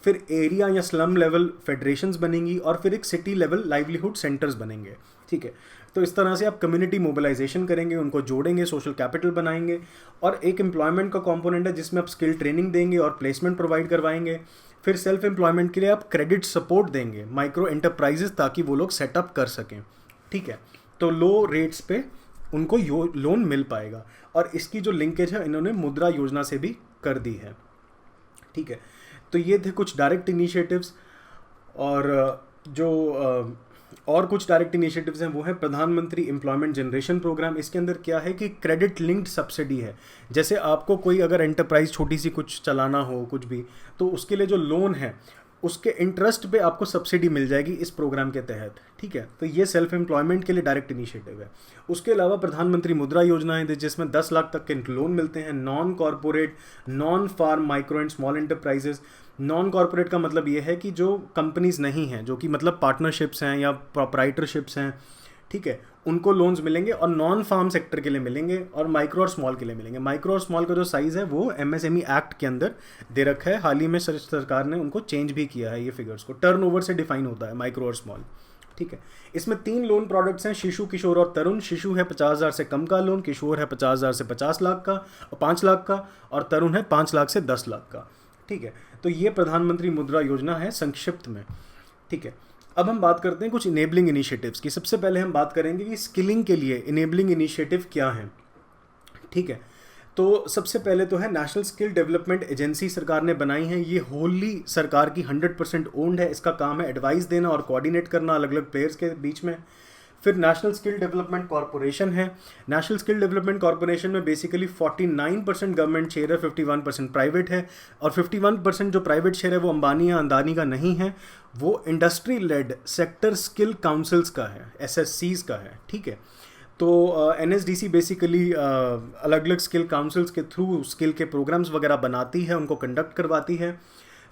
B: फिर एरिया या स्लम लेवल फेडरेशंस बनेंगी और फिर एक सिटी लेवल लाइवलीहुड सेंटर्स बनेंगे। ठीक है, तो इस तरह से आप कम्युनिटी मोबिलाइजेशन करेंगे, उनको जोड़ेंगे, सोशल कैपिटल बनाएंगे। और एक एम्प्लॉयमेंट का कंपोनेंट है जिसमें आप स्किल ट्रेनिंग देंगे और प्लेसमेंट प्रोवाइड करवाएंगे। फिर सेल्फ एम्प्लॉयमेंट के लिए आप क्रेडिट सपोर्ट देंगे माइक्रो एंटरप्राइजेस, ताकि वो लोग सेटअप कर सकें। ठीक है, तो लो रेट्स पे उनको लोन मिल पाएगा। और इसकी जो लिंकेज है इन्होंने मुद्रा योजना से भी कर दी है। ठीक है, तो ये थे कुछ डायरेक्ट इनिशिएटिव्स। और जो और कुछ डायरेक्ट इनिशिएटिव्स हैं वो है प्रधानमंत्री एम्प्लॉयमेंट जनरेशन प्रोग्राम। इसके अंदर क्या है कि क्रेडिट लिंक्ड सब्सिडी है। जैसे आपको कोई अगर एंटरप्राइज छोटी सी कुछ चलाना हो कुछ भी, तो उसके लिए जो लोन है उसके इंटरेस्ट पे आपको सब्सिडी मिल जाएगी इस प्रोग्राम के तहत। ठीक है, तो ये सेल्फ एम्प्लॉयमेंट के लिए डायरेक्ट इनिशिएटिव है। उसके अलावा प्रधानमंत्री मुद्रा योजना है जिसमें 10 लाख तक के लोन मिलते हैं non corporate, non farm, micro and small enterprises. Non corporate का मतलब ये है कि जो कंपनीज नहीं हैं, जो कि मतलब पार्टनरशिप्स हैं या प्रोप्राइटरशिप्स हैं, ठीक है, उनको लोन्स मिलेंगे। और नॉन फार्म सेक्टर के लिए मिलेंगे और माइक्रो और स्मॉल के लिए मिलेंगे। माइक्रो और स्मॉल का जो साइज़ है वो MSME एक्ट के अंदर दे रखा है। हाल ही में सरकार ने उनको चेंज भी किया है, ये फिगर्स को टर्नओवर से डिफाइन होता है माइक्रो और स्मॉल। ठीक है, इसमें 3 लोन प्रोडक्ट्स हैं, शिशु, किशोर और तरुण। शिशु है 50,000 से कम का लोन, किशोर है 50,000 से 50 लाख का और 5 लाख का, और तरुण है 5 लाख से 10 लाख का। ठीक है, तो ये प्रधानमंत्री मुद्रा योजना है संक्षिप्त में। ठीक है, अब हम बात करते हैं कुछ इनेबलिंग इनिशिएटिव्स की। सबसे पहले हम बात करेंगे कि स्किलिंग के लिए इनेबलिंग इनिशिएटिव क्या हैं। ठीक है, तो सबसे पहले तो है नेशनल स्किल डेवलपमेंट एजेंसी सरकार ने बनाई है। ये होली सरकार की 100% ओन्ड है। इसका काम है एडवाइस देना और कोऑर्डिनेट करना अलग अलग प्लेयर्स के बीच में। फिर नेशनल स्किल डेवलपमेंट कॉर्पोरेशन है। नेशनल स्किल डेवलपमेंट कॉर्पोरेशन में बेसिकली 49% गवर्नमेंट शेयर है, 51% प्राइवेट है। और 51% जो प्राइवेट शेयर है वो अंबानी या अंदानी का नहीं है, वो industry led sector skill councils का है, SSCs का है। ठीक है, तो NSDC बेसिकली अलग अलग स्किल काउंसिल्स के थ्रू स्किल के प्रोग्राम्स वगैरह बनाती है, उनको कंडक्ट करवाती है।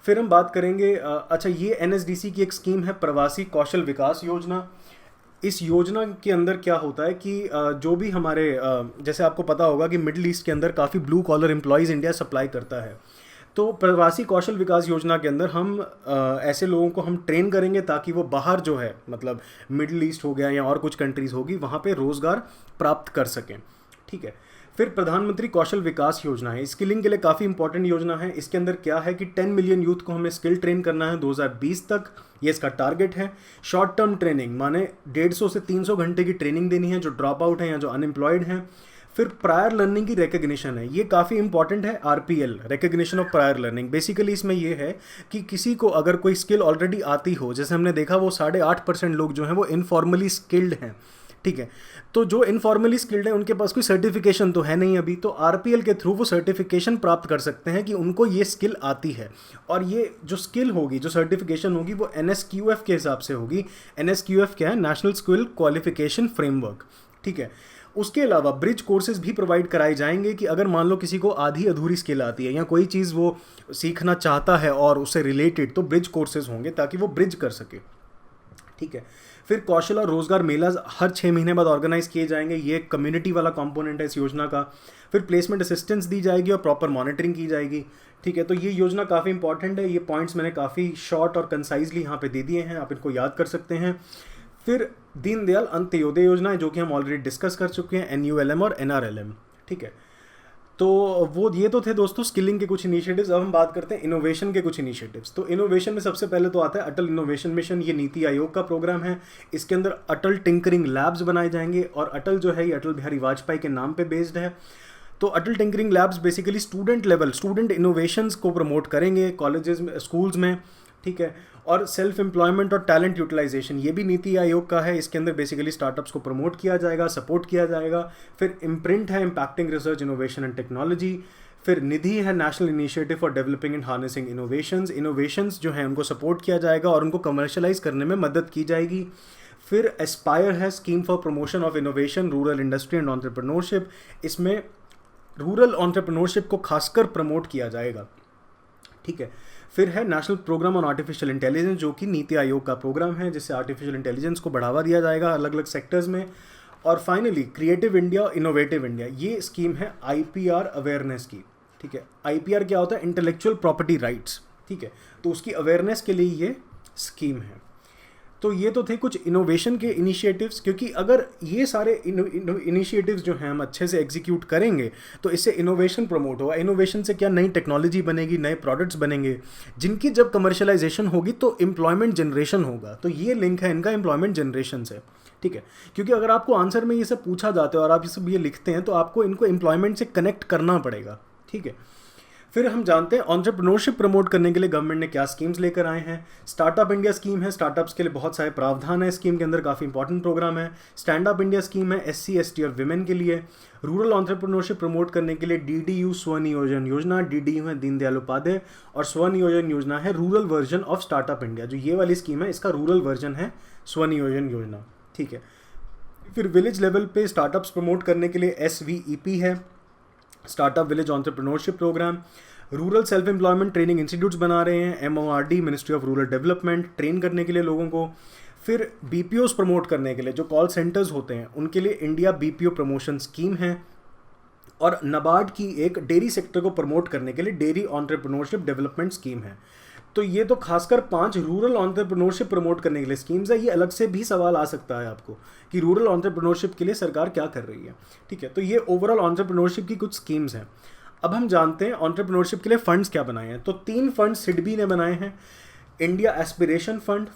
B: फिर हम बात करेंगे अच्छा, ये NSDC की एक स्कीम है प्रवासी कौशल विकास योजना। इस योजना के अंदर क्या होता है कि जो भी हमारे जैसे आपको पता होगा कि मिडिल ईस्ट के अंदर काफ़ी blue collar employees India supply करता है। तो प्रवासी कौशल विकास योजना के अंदर हम ऐसे लोगों को हम ट्रेन करेंगे ताकि वो बाहर जो है मतलब मिडिल ईस्ट हो गया या और कुछ कंट्रीज़ होगी वहाँ पे रोज़गार प्राप्त कर सकें। ठीक है। फिर प्रधानमंत्री कौशल विकास योजना है, स्किलिंग के लिए काफ़ी इंपॉर्टेंट योजना है। इसके अंदर क्या है कि 10 मिलियन यूथ को हमें स्किल ट्रेन करना है 2020 तक, ये इसका टारगेट है। शॉर्ट टर्म ट्रेनिंग माने 150 से 300 घंटे की ट्रेनिंग देनी है जो ड्रॉप आउट हैं या जो अनएम्प्लॉयड हैं। फिर प्रायर लर्निंग की रिकग्निशन है, ये काफ़ी इंपॉर्टेंट है। RPL, recognition of prior learning, basically इसमें ये है कि किसी को अगर कोई स्किल ऑलरेडी आती हो, जैसे हमने देखा वो 8.5% लोग जो हैं वो इनफॉर्मली स्किल्ड हैं। ठीक है। तो जो इनफॉर्मली स्किल्ड है उनके पास कोई सर्टिफिकेशन तो है नहीं अभी, तो आरपीएल के थ्रू वो सर्टिफिकेशन प्राप्त कर सकते हैं कि उनको ये स्किल आती है। और ये जो स्किल होगी, जो सर्टिफिकेशन होगी, वो एनएसक्यूएफ के हिसाब से होगी। एनएसक्यूएफ क्या है? National skill qualification framework. ठीक है। उसके अलावा ब्रिज कोर्सेज भी प्रोवाइड कराए जाएंगे कि अगर मान लो किसी को आधी अधूरी स्किल आती है या कोई चीज़ वो सीखना चाहता है और उससे रिलेटेड, तो ब्रिज कोर्सेज होंगे ताकि वो ब्रिज कर सके। ठीक है। फिर कौशल और रोजगार मेला हर 6 महीने बाद ऑर्गेनाइज किए जाएंगे, ये एक कम्युनिटी वाला कंपोनेंट है इस योजना का। फिर प्लेसमेंट असिस्टेंस दी जाएगी और प्रॉपर मॉनिटरिंग की जाएगी। ठीक है। तो ये योजना काफ़ी इंपॉर्टेंट है। ये पॉइंट्स मैंने काफ़ी शॉर्ट और कंसाइजली यहाँ पे दे दिए हैं, आप इनको याद कर सकते हैं। फिर दीनदयाल अंत्योदय योजना है जो कि हम ऑलरेडी डिस्कस कर चुके हैं, NULM और NRLM। ठीक है। तो वो ये तो थे दोस्तों स्किलिंग के कुछ इनिशिएटिव्स। अब हम बात करते हैं इनोवेशन के कुछ इनिशिएटिव्स। तो इनोवेशन में सबसे पहले तो आता है अटल इनोवेशन मिशन, ये नीति आयोग का प्रोग्राम है। इसके अंदर अटल टिंकरिंग लैब्स बनाए जाएंगे और अटल जो है ये अटल बिहारी वाजपेयी के नाम पे बेस्ड है। तो Atal tinkering labs basically student innovations को प्रमोट करेंगे कॉलेजेस में, स्कूल्स में। ठीक है। और सेल्फ एम्प्लॉयमेंट और टैलेंट यूटिलाइजेशन, ये भी नीति आयोग का है। इसके अंदर बेसिकली स्टार्टअप्स को प्रमोट किया जाएगा, सपोर्ट किया जाएगा। फिर इम्प्रिंट है, impacting research innovation and technology. फिर निधि है, national initiative for developing and harnessing innovations जो हैं उनको सपोर्ट किया जाएगा और उनको कमर्शलाइज करने में मदद की जाएगी। फिर एस्पायर है, scheme for promotion of innovation, rural industry and entrepreneurship. इसमें रूरल एंटरप्रेन्योरशिप को खासकर प्रमोट किया जाएगा। ठीक है। फिर है national programme on artificial intelligence जो कि नीति आयोग का प्रोग्राम है जिससे आर्टिफिशियल इंटेलिजेंस को बढ़ावा दिया जाएगा अलग अलग सेक्टर्स में। और finally creative India, innovative India, ये स्कीम है IPR अवेयरनेस की। ठीक है। IPR क्या होता है? Intellectual property rights. ठीक है। तो उसकी अवेयरनेस के लिए ये स्कीम है। तो ये तो थे कुछ इनोवेशन के इनिशिएटिव्स, क्योंकि अगर ये सारे इनिशिएटिव्स जो हैं हम अच्छे से एग्जीक्यूट करेंगे तो इससे इनोवेशन प्रमोट होगा। इनोवेशन से क्या नई टेक्नोलॉजी बनेगी, नए प्रोडक्ट्स बनेंगे जिनकी जब कमर्शलाइजेशन होगी तो एम्प्लॉयमेंट जनरेशन होगा। तो ये लिंक है इनका एम्प्लॉयमेंट जनरेशन से। ठीक है। क्योंकि अगर आपको आंसर में ये सब पूछा जाता है और आप ये सब लिखते हैं तो आपको इनको एम्प्लॉयमेंट से कनेक्ट करना पड़ेगा। ठीक है। फिर हम जानते हैं एंटरप्रेन्योरशिप प्रमोट करने के लिए गवर्नमेंट ने क्या स्कीम्स लेकर आए हैं। स्टार्टअप इंडिया स्कीम है, स्टार्टअप्स के लिए बहुत सारे प्रावधान है स्कीम के अंदर, काफ़ी इंपॉर्टेंट प्रोग्राम है। स्टैंड अप इंडिया स्कीम है SC ST और विमेन के लिए। रूरल एंटरप्रेन्योरशिप प्रमोट करने के लिए DDU स्वनियोजन योजना, DDU है दीनदयाल उपाध्याय, और स्वनियोजन योजना है rural version of startup India. जो ये वाली स्कीम है इसका रूरल वर्जन है स्वनियोजन योजना। ठीक है। फिर विलेज लेवल पे स्टार्टअप्स प्रमोट करने के लिए SVEP है, startup village entrepreneurship programme. Rural self employment training institutes बना रहे हैं MORD, ministry of rural development, train करने के लिए लोगों को। फिर BPOs प्रमोट करने के लिए जो कॉल सेंटर्स होते हैं उनके लिए इंडिया BPO प्रमोशन स्कीम है। और नाबार्ड की एक डेयरी सेक्टर को प्रमोट करने के लिए डेयरी एंटरप्रेन्योरशिप डेवलपमेंट स्कीम है। तो ये तो खासकर 5 रूरल एंटरप्रेन्योरशिप प्रमोट करने के लिए स्कीम्स है। ये अलग से भी सवाल आ सकता है आपको कि रूरल एंटरप्रेन्योरशिप के लिए सरकार क्या कर रही है। ठीक है। तो ये ओवरऑल एंटरप्रेन्योरशिप की कुछ स्कीम्स हैं। अब हम जानते हैं एंटरप्रेन्योरशिप के लिए फंड्स क्या बनाए हैं। तो 3 फंड सिडबी ने बनाए हैं, India aspiration fund,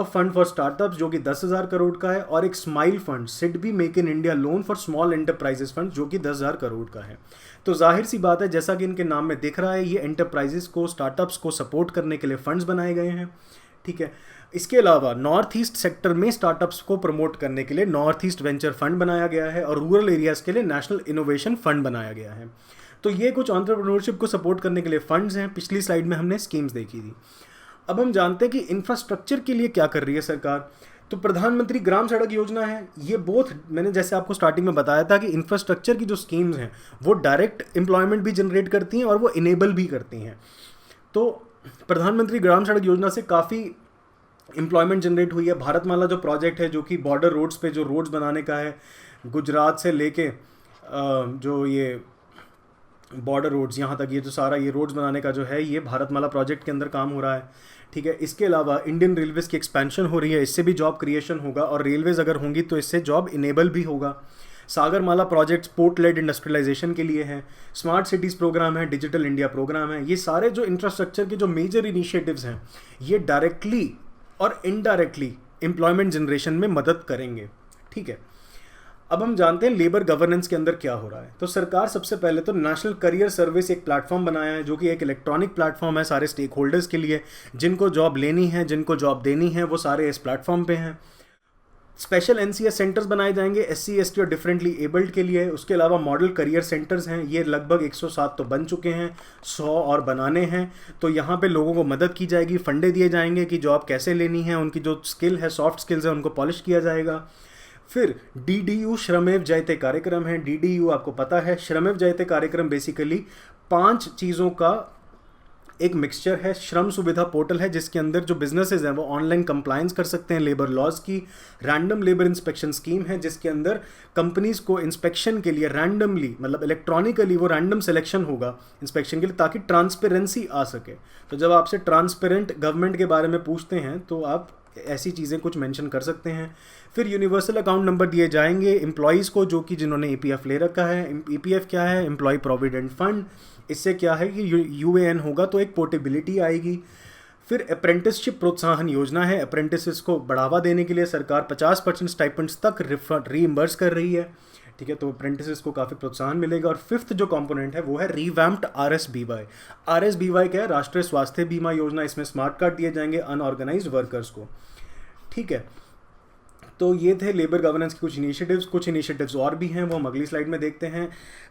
B: fund for startups जो कि 10,000 करोड़ का है, और एक smile fund, SIDBI make in India loan for small enterprises fund जो कि 10,000 करोड़ का है। तो जाहिर सी बात है, जैसा कि इनके नाम में दिख रहा है, ये एंटरप्राइजेस को, स्टार्टअप्स को सपोर्ट करने के लिए फंड्स बनाए गए हैं। ठीक है। इसके अलावा नॉर्थ ईस्ट सेक्टर में स्टार्टअप्स को प्रमोट करने के लिए नॉर्थ ईस्ट वेंचर फंड बनाया गया है और रूरल एरियाज के लिए नेशनल इनोवेशन फंड बनाया गया है। तो ये कुछ एंटरप्रेन्योरशिप को सपोर्ट करने के लिए फंड्स हैं। पिछली स्लाइड में हमने स्कीम्स देखी थी। अब हम जानते हैं कि इंफ्रास्ट्रक्चर के लिए क्या कर रही है सरकार। तो प्रधानमंत्री ग्राम सड़क योजना है। ये बोथ, मैंने जैसे आपको स्टार्टिंग में बताया था कि इंफ्रास्ट्रक्चर की जो स्कीम्स हैं वो डायरेक्ट एम्प्लॉयमेंट भी जनरेट करती हैं और वो इनेबल भी करती हैं। तो प्रधानमंत्री ग्राम सड़क योजना से काफ़ी एम्प्लॉयमेंट जनरेट हुई है। भारतमाला जो प्रोजेक्ट है जो कि बॉर्डर रोड्स पे जो रोड्स बनाने का है, गुजरात से लेके जो ये बॉर्डर रोड्स यहाँ तक, ये जो सारा ये रोड्स बनाने का जो है, ये भारतमाला प्रोजेक्ट के अंदर काम हो रहा है। ठीक है, इसके अलावा इंडियन रेलवेज़ की एक्सपेंशन हो रही है, इससे भी जॉब क्रिएशन होगा, और रेलवेज़ अगर होंगी तो इससे जॉब इनेबल भी होगा। Sagarmala projects port led industrialisation के लिए है। स्मार्ट सिटीज़ प्रोग्राम है, डिजिटल इंडिया प्रोग्राम है। ये सारे जो इंफ्रास्ट्रक्चर के जो मेजर इनिशिएटिव्स हैं, ये डायरेक्टली और इनडायरेक्टली एम्प्लॉयमेंट जनरेशन में मदद करेंगे। ठीक है, अब हम जानते हैं लेबर गवर्नेंस के अंदर क्या हो रहा है। तो सरकार सबसे पहले तो नेशनल करियर सर्विस एक प्लेटफॉर्म बनाया है, जो कि एक इलेक्ट्रॉनिक प्लेटफॉर्म है सारे स्टेक होल्डर्स के लिए। जिनको जॉब लेनी है, जिनको जॉब देनी है, वो सारे इस प्लेटफॉर्म पे हैं। स्पेशल एनसीएस सेंटर्स बनाए जाएंगे एससी एसटी और डिफरेंटली एबल्ड के लिए। उसके अलावा मॉडल करियर सेंटर्स हैं, ये लगभग 107 तो बन चुके हैं, 100 और बनाने हैं। तो यहाँ पे लोगों को मदद की जाएगी, फंडे दिए जाएंगे कि जॉब कैसे लेनी है, उनकी जो स्किल है, सॉफ्ट स्किल्स है, उनको पॉलिश किया जाएगा। फिर डीडीयू श्रमेव जयते कार्यक्रम है। डीडीयू आपको पता है, श्रमेव जयते कार्यक्रम बेसिकली 5 चीज़ों का एक मिक्सचर है। श्रम सुविधा पोर्टल है, जिसके अंदर जो बिजनेसेस हैं वो ऑनलाइन कंप्लायंस कर सकते हैं लेबर लॉज की। रैंडम लेबर इंस्पेक्शन स्कीम है, जिसके अंदर कंपनीज को इंस्पेक्शन के लिए रैंडमली, मतलब इलेक्ट्रॉनिकली वो रैंडम सिलेक्शन होगा इंस्पेक्शन के लिए, ताकि ट्रांसपेरेंसी आ सके। तो जब आपसे ट्रांसपेरेंट गवर्नमेंट के बारे में पूछते हैं तो आप ऐसी चीज़ें कुछ मेंशन कर सकते हैं। फिर यूनिवर्सल अकाउंट नंबर दिए जाएंगे एम्प्लॉयज़ को, जो कि जिन्होंने ईपीएफ ले रखा है। ईपीएफ क्या है? Employ provident fund. इससे क्या है कि यूएएन होगा तो एक पोर्टेबिलिटी आएगी। फिर अप्रेंटिसशिप प्रोत्साहन योजना है, अप्रेंटिसेस को बढ़ावा देने के लिए सरकार 50% स्टाइपेंड्स तक रीइंबर्स कर रही है। ठीक है, तो अप्रेंटिसेस को काफ़ी प्रोत्साहन मिलेगा। और फिफ्थ जो कंपोनेंट है वो है रिवैम्प्ड आरएसबीवाई। आरएसबीवाई क्या है? राष्ट्रीय स्वास्थ्य बीमा योजना। इसमें स्मार्ट कार्ड दिए जाएंगे अनऑर्गेनाइज्ड वर्कर्स को। ठीक है, तो ये थे लेबर गवर्नेंस के कुछ इनिशिएटिव्स। कुछ इनिशिएटिव्स और भी हैं, वो हम अगली स्लाइड में देखते हैं।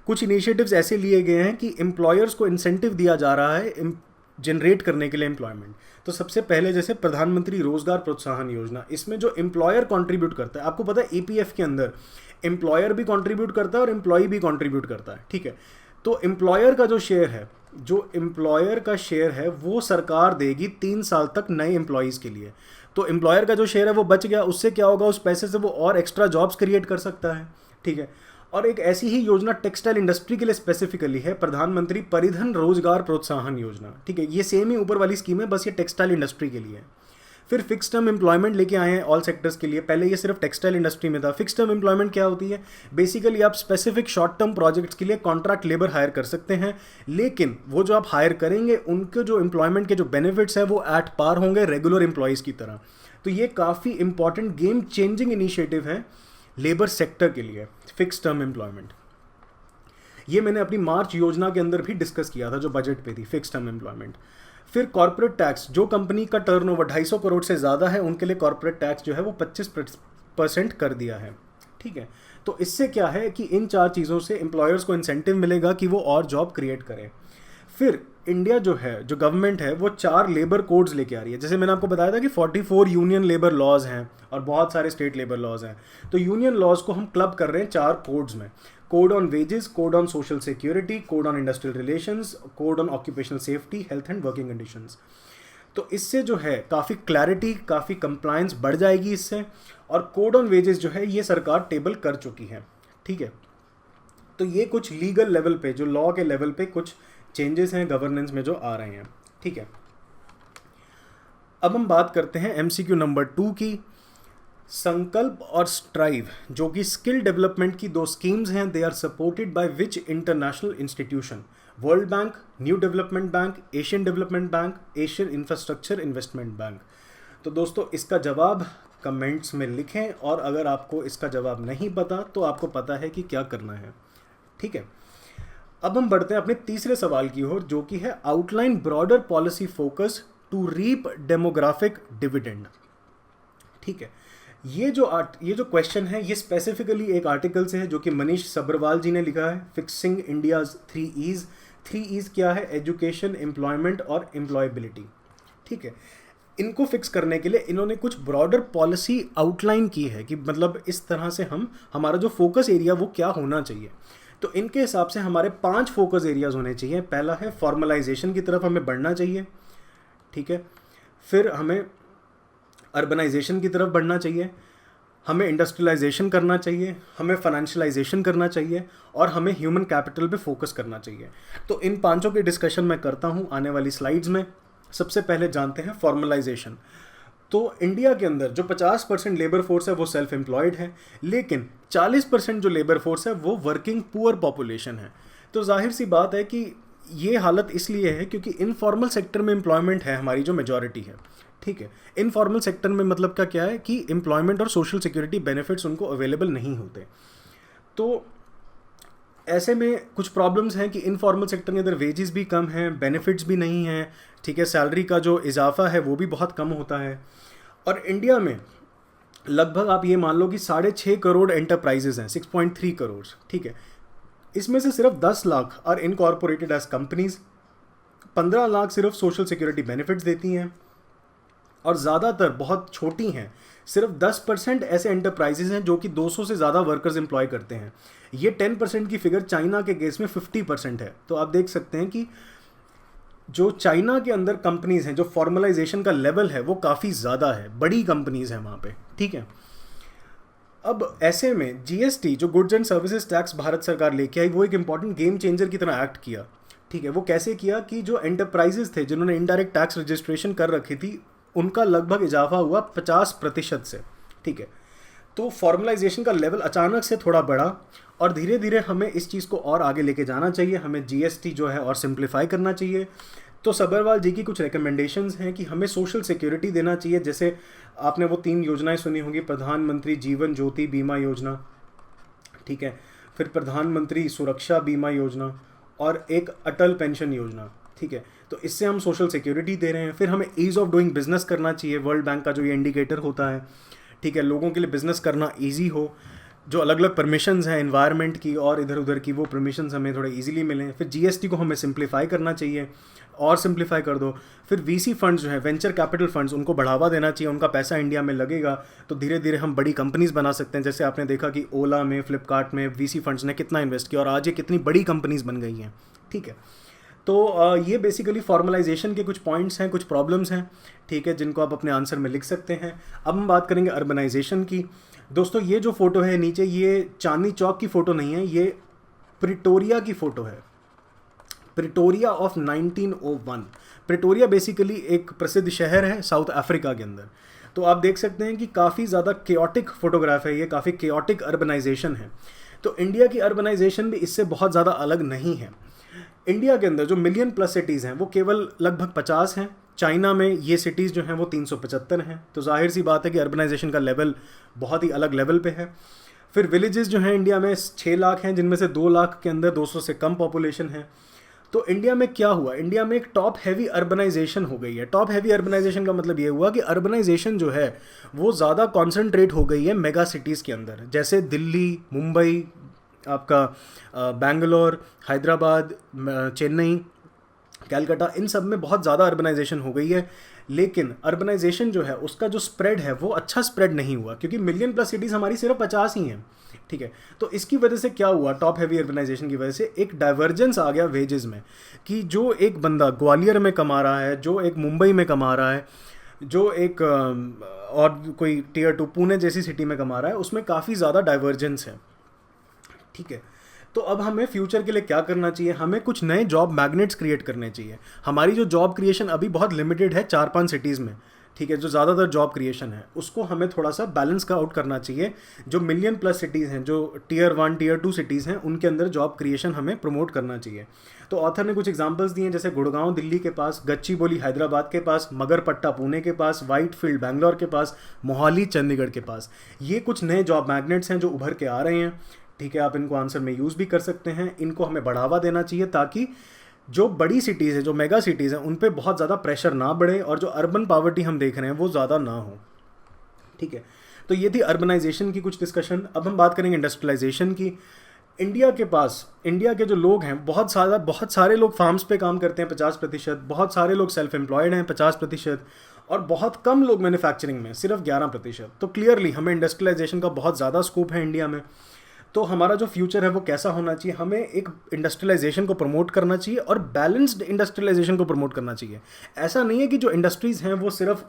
B: कुछ इनिशिएटिव्स ऐसे लिए गए हैं कि एम्प्लॉयर्स को इंसेंटिव दिया जा रहा है जनरेट करने के लिए एम्प्लॉयमेंट। तो सबसे पहले जैसे प्रधानमंत्री रोजगार प्रोत्साहन योजना, इसमें जो एम्प्लॉयर कंट्रीब्यूट करता है, आपको पता है ईपीएफ के अंदर एम्प्लॉयर भी कंट्रीब्यूट करता है और एम्प्लॉय भी कंट्रीब्यूट करता है। ठीक है, तो एम्प्लॉयर का जो शेयर है, वो सरकार देगी 3 साल तक नए एम्प्लॉयज़ के लिए। तो एम्प्लॉयर का जो शेयर है वो बच गया, उससे क्या होगा? उस पैसे से वो और एक्स्ट्रा जॉब्स क्रिएट कर सकता है। ठीक है, और एक ऐसी ही योजना टेक्सटाइल इंडस्ट्री के लिए स्पेसिफिकली है, प्रधानमंत्री परिधन रोजगार प्रोत्साहन योजना। ठीक है, ये सेम ही ऊपर वाली स्कीम है, बस ये टेक्सटाइल इंडस्ट्री के लिए है। फिर फिक्स टर्म एम्प्लॉयमेंट लेके आए हैं ऑल सेक्टर्स के लिए। पहले ये सिर्फ टेक्सटाइल इंडस्ट्री में था। फिक्स टर्म एम्प्लॉयमेंट क्या होती है? बेसिकली आप स्पेसिफिक शॉर्ट टर्म प्रोजेक्ट्स के लिए कॉन्ट्रैक्ट लेबर हायर कर सकते हैं, लेकिन वो जो आप हायर करेंगे उनके जो एम्प्लॉयमेंट के जो बेनिफिट्स हैं वो एट पार होंगे रेगुलर एम्प्लॉयज़ की तरह। तो ये काफ़ी इंपॉर्टेंट गेम चेंजिंग इनिशिएटिव है लेबर सेक्टर के लिए, फिक्स टर्म एम्प्लॉयमेंट। ये मैंने अपनी मार्च योजना के अंदर भी डिस्कस किया था, जो बजट पे थी, फिक्स टर्म एम्प्लॉयमेंट। फिर कॉर्पोरेट टैक्स, जो कंपनी का टर्नओवर 250 करोड़ से ज़्यादा है उनके लिए कॉर्पोरेट टैक्स जो है वो 25% कर दिया है। ठीक है, तो इससे क्या है कि इन 4 चीज़ों से एम्प्लॉयर्स को इंसेंटिव मिलेगा कि वो और जॉब क्रिएट करें। फिर इंडिया जो है, जो गवर्नमेंट है, वो 4 लेबर कोड्स लेके आ रही है। जैसे मैंने आपको बताया था कि 44 यूनियन लेबर लॉज हैं और बहुत सारे स्टेट लेबर लॉज हैं। तो यूनियन लॉज को हम क्लब कर रहे हैं 4 कोड्स में। Code on wages, code on social security, code on industrial relations, code on occupational safety, health and working conditions. तो इससे जो है काफ़ी क्लैरिटी, काफ़ी कंप्लायंस बढ़ जाएगी इससे। और कोड ऑन वेजेस जो है ये सरकार टेबल कर चुकी है। ठीक है, तो ये कुछ लीगल लेवल पे, जो लॉ के लेवल पे कुछ चेंजेस हैं गवर्नेंस में जो आ रहे हैं। ठीक है, अब हम बात करते हैं एमसीक्यू नंबर 2 की। संकल्प और स्ट्राइव, जो कि स्किल डेवलपमेंट की 2 स्कीम्स हैं, they are supported by which international institution? World bank, new development bank, Asian development bank, Asian infrastructure investment bank. तो दोस्तों इसका जवाब कमेंट्स में लिखें, और अगर आपको इसका जवाब नहीं पता तो आपको पता है कि क्या करना है। ठीक है, अब हम बढ़ते हैं अपने तीसरे सवाल की ओर, जो कि है outline broader policy focus to reap demographic dividend. ठीक है, ये जो क्वेश्चन है ये स्पेसिफिकली एक आर्टिकल से है, जो कि मनीष सब्रवाल जी ने लिखा है, फिक्सिंग इंडियाज 3 E's। 3 E's क्या है? एजुकेशन, एम्प्लॉयमेंट और एम्प्लॉयबिलिटी। ठीक है, इनको फिक्स करने के लिए इन्होंने कुछ ब्रॉडर पॉलिसी आउटलाइन की है कि मतलब इस तरह से हमारा जो फोकस एरिया वो क्या होना चाहिए। तो इनके हिसाब से हमारे 5 फोकस एरियाज होने चाहिए। पहला है फॉर्मलाइजेशन की तरफ हमें बढ़ना चाहिए। ठीक है, फिर हमें अर्बनाइजेशन की तरफ बढ़ना चाहिए, हमें इंडस्ट्रियलाइजेशन करना चाहिए, हमें फाइनेंशियलाइजेशन करना चाहिए और हमें ह्यूमन कैपिटल पे फोकस करना चाहिए। तो इन पांचों की डिस्कशन मैं करता हूँ आने वाली स्लाइड्स में। सबसे पहले जानते हैं फॉर्मलाइजेशन। तो इंडिया के अंदर जो 50% लेबर फोर्स है वो सेल्फ एम्प्लॉयड है, लेकिन 40% जो लेबर फोर्स है वो वर्किंग पुअर पॉपुलेशन है। तो जाहिर सी बात है कि ये हालत इसलिए है क्योंकि इनफॉर्मल सेक्टर में एम्प्लॉयमेंट है हमारी जो मेजॉरिटी है, ठीक है। इनफॉर्मल सेक्टर में मतलब का क्या है कि एम्प्लॉयमेंट और सोशल सिक्योरिटी बेनिफिट्स उनको अवेलेबल नहीं होते। तो ऐसे में कुछ प्रॉब्लम्स हैं कि इनफॉर्मल सेक्टर के अंदर वेजेस भी कम हैं, बेनिफिट्स भी नहीं हैं, ठीक है। सैलरी का जो इजाफा है वो भी बहुत कम होता है। और इंडिया में लगभग आप ये मान लो कि 6.5 करोड़ एंटरप्राइजेज हैं, 6.3 करोड़, ठीक है। इसमें से सिर्फ 10 lakh are incorporated as companies, 15 lakh सिर्फ सोशल सिक्योरिटी बेनिफिट्स देती हैं और ज़्यादातर बहुत छोटी हैं। सिर्फ 10% ऐसे एंटरप्राइजेज हैं जो कि 200 से ज़्यादा वर्कर्स एम्प्लॉय करते हैं। ये 10% की फिगर चाइना के केस में 50% है। तो आप देख सकते हैं कि जो चाइना के अंदर कंपनीज हैं, जो फॉर्मलाइजेशन का लेवल है वो काफ़ी ज़्यादा है, बड़ी कंपनीज हैं वहाँ पे, ठीक है। अब ऐसे में जीएसटी जो goods and services tax Bharat सरकार लेके आई वो एक इंपॉर्टेंट गेम चेंजर की तरह एक्ट किया, ठीक है। वो कैसे किया कि जो एंटरप्राइजेज थे जिन्होंने इनडायरेक्ट टैक्स रजिस्ट्रेशन कर रखी थी उनका लगभग इजाफा हुआ 50% से, ठीक है। तो फॉर्मलाइजेशन का लेवल अचानक से थोड़ा बढ़ा और धीरे धीरे हमें इस चीज़ को और आगे लेके जाना चाहिए, हमें जीएसटी जो है और सिंप्लीफाई करना चाहिए। तो सब्बरवाल जी की कुछ रिकमेंडेशंस हैं कि हमें सोशल सिक्योरिटी देना चाहिए। जैसे आपने वो 3 योजनाएं सुनी होंगी, प्रधानमंत्री जीवन ज्योति बीमा योजना, ठीक है, फिर प्रधानमंत्री सुरक्षा बीमा योजना और एक अटल पेंशन योजना, ठीक है। तो इससे हम सोशल सिक्योरिटी दे रहे हैं। फिर हमें ईज़ ऑफ डूइंग बिजनेस करना चाहिए, वर्ल्ड बैंक का जो ये इंडिकेटर होता है, ठीक है, लोगों के लिए बिजनेस करना ईजी हो। जो अलग अलग परमिशंस हैं एनवायरनमेंट की और इधर उधर की, वो परमिशंस हमें थोड़े इजीली मिलें। फिर जीएसटी को हमें सिंप्लीफाई करना चाहिए और सिंप्लीफाई कर दो। फिर वीसी फंड्स जो है, वेंचर कैपिटल फंड्स, उनको बढ़ावा देना चाहिए। उनका पैसा इंडिया में लगेगा तो धीरे धीरे हम बड़ी कंपनीज बना सकते हैं। जैसे आपने देखा कि ओला में, फ्लिपकार्ट में वीसी फंड्स ने कितना इन्वेस्ट किया और आज ये कितनी बड़ी कंपनीज बन गई हैं, ठीक है। तो ये बेसिकली फॉर्मलाइजेशन के कुछ पॉइंट्स हैं, कुछ प्रॉब्लम्स हैं, ठीक है, जिनको आप अपने आंसर में लिख सकते हैं। अब हम बात करेंगे अर्बनाइजेशन की। दोस्तों ये जो फोटो है नीचे, ये चांदनी चौक की फ़ोटो नहीं है, ये प्रिटोरिया की फ़ोटो है, प्रिटोरिया ऑफ 1901। प्रिटोरिया बेसिकली एक प्रसिद्ध शहर है साउथ अफ्रीका के अंदर। तो आप देख सकते हैं कि काफ़ी ज़्यादा केओटिक फोटोग्राफ है ये, काफ़ी केओटिक अर्बनाइजेशन है। तो इंडिया की अर्बनाइजेशन भी इससे बहुत ज़्यादा अलग नहीं है। इंडिया के अंदर जो मिलियन प्लस सिटीज़ हैं वो केवल लगभग 50 हैं। चाइना में ये सिटीज़ जो हैं वो 375 हैं। तो जाहिर सी बात है कि अर्बनाइजेशन का लेवल बहुत ही अलग लेवल पे है। फिर विलेजेस जो हैं इंडिया में 6 लाख हैं, जिनमें से 2 लाख के अंदर 200 से कम पॉपुलेशन है। तो इंडिया में क्या हुआ, इंडिया में एक टॉप हैवी अर्बनाइजेशन हो गई है। टॉप हैवी अर्बनाइजेशन का मतलब ये हुआ कि अर्बनाइजेशन जो है वो ज़्यादा कॉन्सेंट्रेट हो गई है मेगा सिटीज़ के अंदर, जैसे दिल्ली, मुंबई, आपका बेंगलोर, हैदराबाद, चेन्नई, कैलकाटा, इन सब में बहुत ज़्यादा अर्बनाइजेशन हो गई है। लेकिन अर्बनाइजेशन जो है उसका जो स्प्रेड है वो अच्छा स्प्रेड नहीं हुआ, क्योंकि मिलियन प्लस सिटीज़ हमारी सिर्फ 50 ही हैं, ठीक है। तो इसकी वजह से क्या हुआ, टॉप हैवी अर्बनाइजेशन की वजह से एक डाइवर्जेंस आ गया वेजेस में, कि जो एक बंदा ग्वालियर में कमा रहा है, जो एक मुंबई में कमा रहा है, जो एक और कोई टियर 2 पुणे जैसी सिटी में कमा रहा है, उसमें काफ़ी ज़्यादा डाइवर्जेंस है, ठीक है। तो अब हमें फ्यूचर के लिए क्या करना चाहिए, हमें कुछ नए जॉब मैग्नेट्स क्रिएट करने चाहिए। हमारी जो जॉब क्रिएशन अभी बहुत लिमिटेड है 4-5 सिटीज़ में, ठीक है, जो ज़्यादातर जॉब क्रिएशन है उसको हमें थोड़ा सा बैलेंस का आउट करना चाहिए। जो मिलियन प्लस सिटीज़ हैं, जो टियर 1 टियर 2 सिटीज़ हैं, उनके अंदर जॉब क्रिएशन हमें प्रमोट करना चाहिए। तो ऑथर ने कुछ एग्जांपल्स दिए, जैसे गुड़गांव दिल्ली के पास, गच्चीबोली हैदराबाद के पास, मगरपट्टा पुणे के पास, व्हाइटफील्ड बैंगलोर के पास, मोहाली चंडीगढ़ के पास। ये कुछ नए जॉब मैग्नेट्स हैं जो उभर के आ रहे हैं, ठीक है। आप इनको आंसर में यूज़ भी कर सकते हैं। इनको हमें बढ़ावा देना चाहिए ताकि जो बड़ी सिटीज़ है, जो मेगा सिटीज़ हैं, उन पे बहुत ज़्यादा प्रेशर ना बढ़े और जो अर्बन पॉवर्टी हम देख रहे हैं वो ज़्यादा ना हो, ठीक है। तो ये थी अर्बनाइजेशन की कुछ डिस्कशन। अब हम बात करेंगे इंडस्ट्रियलाइजेशन की। इंडिया के जो लोग हैं, बहुत सारे लोग फार्म्स पे काम करते हैं 50%, बहुत सारे लोग सेल्फ एम्प्लॉयड हैं 50%, और बहुत कम लोग मैन्युफैक्चरिंग में, सिर्फ 11%। तो क्लियरली हमें इंडस्ट्रियलाइजेशन का बहुत ज़्यादा स्कोप है इंडिया में। तो हमारा जो फ्यूचर है वो कैसा होना चाहिए, हमें एक इंडस्ट्रियलाइजेशन को प्रमोट करना चाहिए और बैलेंस्ड इंडस्ट्रियलाइजेशन को प्रमोट करना चाहिए। ऐसा नहीं है कि जो इंडस्ट्रीज़ हैं वो सिर्फ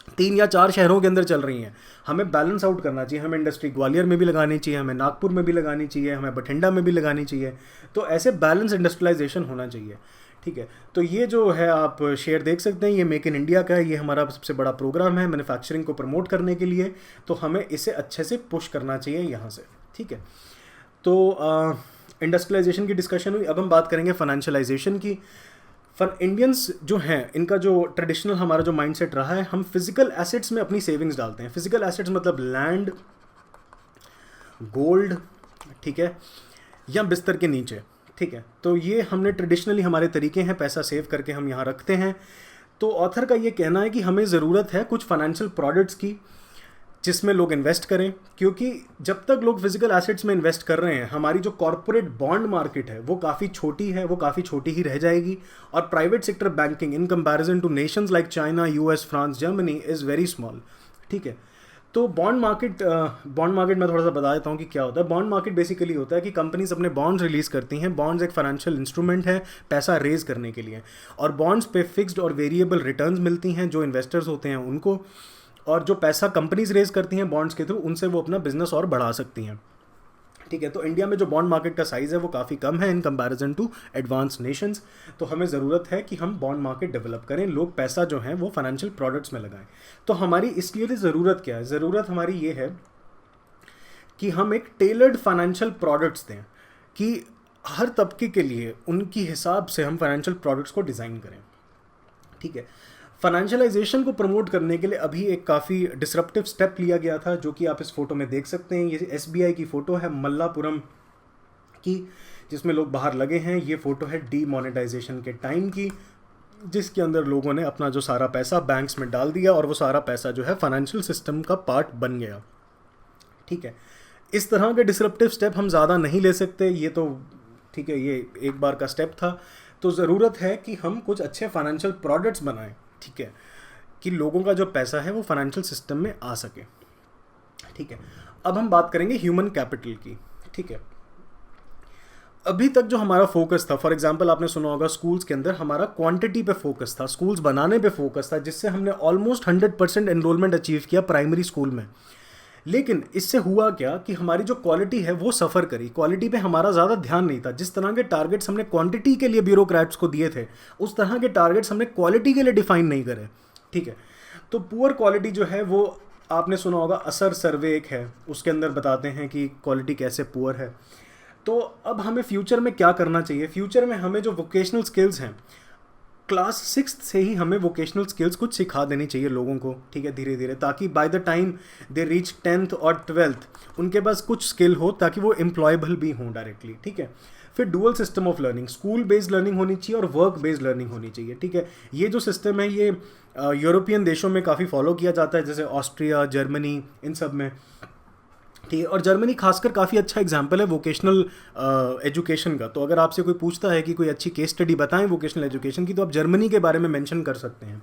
B: 3 या 4 शहरों के अंदर चल रही हैं, हमें बैलेंस आउट करना चाहिए। हमें इंडस्ट्री ग्वालियर में भी लगानी चाहिए, हमें नागपुर में भी लगानी चाहिए, हमें बठिंडा में भी लगानी चाहिए। तो ऐसे बैलेंस इंडस्ट्रियलाइजेशन होना चाहिए, ठीक है। तो ये जो है आप शेयर देख सकते हैं, ये मेक इन इंडिया का है, ये हमारा सबसे बड़ा प्रोग्राम है मैन्युफैक्चरिंग को प्रमोट करने के लिए। तो हमें इसे अच्छे से पुश करना चाहिए यहाँ से, ठीक है। तो इंडस्ट्रियलाइजेशन की डिस्कशन हुई, अब हम बात करेंगे फाइनेंशियलाइजेशन की। फॉर इंडियंस जो हैं, इनका जो ट्रेडिशनल हमारा जो माइंडसेट रहा है, हम फिजिकल एसेट्स में अपनी सेविंग्स डालते हैं। फिजिकल एसेट्स मतलब लैंड, गोल्ड, ठीक है, या बिस्तर के नीचे, ठीक है। तो ये हमने ट्रेडिशनली हमारे तरीके हैं, पैसा सेव करके हम यहाँ रखते हैं। तो ऑथर का ये कहना है कि हमें ज़रूरत है कुछ फाइनेंशियल प्रोडक्ट्स की जिसमें लोग इन्वेस्ट करें, क्योंकि जब तक लोग फिजिकल एसेट्स में इन्वेस्ट कर रहे हैं, हमारी जो कॉर्पोरेट बॉन्ड मार्केट है वो काफ़ी छोटी है, वो काफ़ी छोटी ही रह जाएगी। और private sector banking in comparison two nations like China, US, France, Germany is very small, ठीक है। तो बॉन्ड मार्केट मैं थोड़ा सा बता देता हूँ कि क्या होता है। बॉन्ड मार्केट बेसिकली होता है कि कंपनीज अपने बॉन्ड्स रिलीज़ करती हैं। बॉन्ड्स एक फाइनेंशियल इंस्ट्रूमेंट है पैसा रेज करने के लिए, और बॉन्ड्स पे फिक्स्ड और वेरिएबल रिटर्न्स मिलती हैं जो इन्वेस्टर्स होते हैं उनको, और जो पैसा कंपनीज रेज करती हैं बॉन्ड्स के थ्रू, उनसे वो अपना बिजनेस और बढ़ा सकती हैं, ठीक है। तो इंडिया में जो बॉन्ड मार्केट का साइज़ है वो काफ़ी कम है in comparison to advance nations. तो हमें ज़रूरत है कि हम बॉन्ड मार्केट डेवलप करें, लोग पैसा जो है वो फाइनेंशियल प्रोडक्ट्स में लगाएं। तो हमारी इसलिए ज़रूरत क्या है? ज़रूरत हमारी ये है कि हम एक टेलर्ड फाइनेंशियल प्रोडक्ट्स दें, कि हर तबके के लिए उनकी हिसाब से हम फाइनेंशियल प्रोडक्ट्स को डिज़ाइन करें, ठीक है। फाइनेंशियलाइजेशन को प्रमोट करने के लिए अभी एक काफ़ी डिसरप्टिव स्टेप लिया गया था, जो कि आप इस फोटो में देख सकते हैं। ये एसबीआई की फ़ोटो है मल्लापुरम की, जिसमें लोग बाहर लगे हैं। ये फ़ोटो है डीमोनेटाइजेशन के टाइम की, जिसके अंदर लोगों ने अपना जो सारा पैसा बैंक्स में डाल दिया और वो सारा पैसा जो है फाइनेंशियल सिस्टम का पार्ट बन गया, ठीक है। इस तरह के डिसरप्टिव स्टेप हम ज़्यादा नहीं ले सकते, ये तो ठीक है, ये एक बार का स्टेप था। तो ज़रूरत है कि हम कुछ अच्छे फाइनेंशियल प्रोडक्ट्स बनाएं, ठीक है, कि लोगों का जो पैसा है वो फाइनेंशियल सिस्टम में आ सके, ठीक है। अब हम बात करेंगे ह्यूमन कैपिटल की, ठीक है। अभी तक जो हमारा फोकस था, फॉर एग्जांपल आपने सुना होगा स्कूल्स के अंदर हमारा क्वांटिटी पे फोकस था, स्कूल्स बनाने पे फोकस था, जिससे हमने ऑलमोस्ट 100% एनरोलमेंट अचीव किया प्राइमरी स्कूल में। लेकिन इससे हुआ क्या कि हमारी जो क्वालिटी है वो सफ़र करी, क्वालिटी पे हमारा ज़्यादा ध्यान नहीं था। जिस तरह के टारगेट्स हमने क्वांटिटी के लिए ब्यूरोक्रेट्स को दिए थे, उस तरह के टारगेट्स हमने क्वालिटी के लिए डिफाइन नहीं करे, ठीक है। तो पुअर क्वालिटी जो है वो आपने सुना होगा, असर सर्वे एक है, उसके अंदर बताते हैं कि क्वालिटी कैसे पुअर है। तो अब हमें फ्यूचर में क्या करना चाहिए? फ्यूचर में हमें जो वोकेशनल स्किल्स हैं, क्लास 6 से ही हमें वोकेशनल स्किल्स कुछ सिखा देनी चाहिए लोगों को, ठीक है, धीरे धीरे, ताकि by the time they reach 10th और 12th उनके पास कुछ स्किल हो, ताकि वो एम्प्लॉयबल भी हों डायरेक्टली, ठीक है। फिर dual system of learning, school based learning होनी चाहिए और वर्क बेस्ड लर्निंग होनी चाहिए, ठीक है। ये जो सिस्टम है ये यूरोपियन देशों में काफ़ी फॉलो किया जाता है, जैसे ऑस्ट्रिया, जर्मनी, इन सब में, ठीक है। और जर्मनी खासकर काफ़ी अच्छा एग्जाम्पल है वोकेशनल एजुकेशन का। तो अगर आपसे कोई पूछता है कि कोई अच्छी केस स्टडी बताएं वोकेशनल एजुकेशन की, तो आप जर्मनी के बारे में मेंशन कर सकते हैं,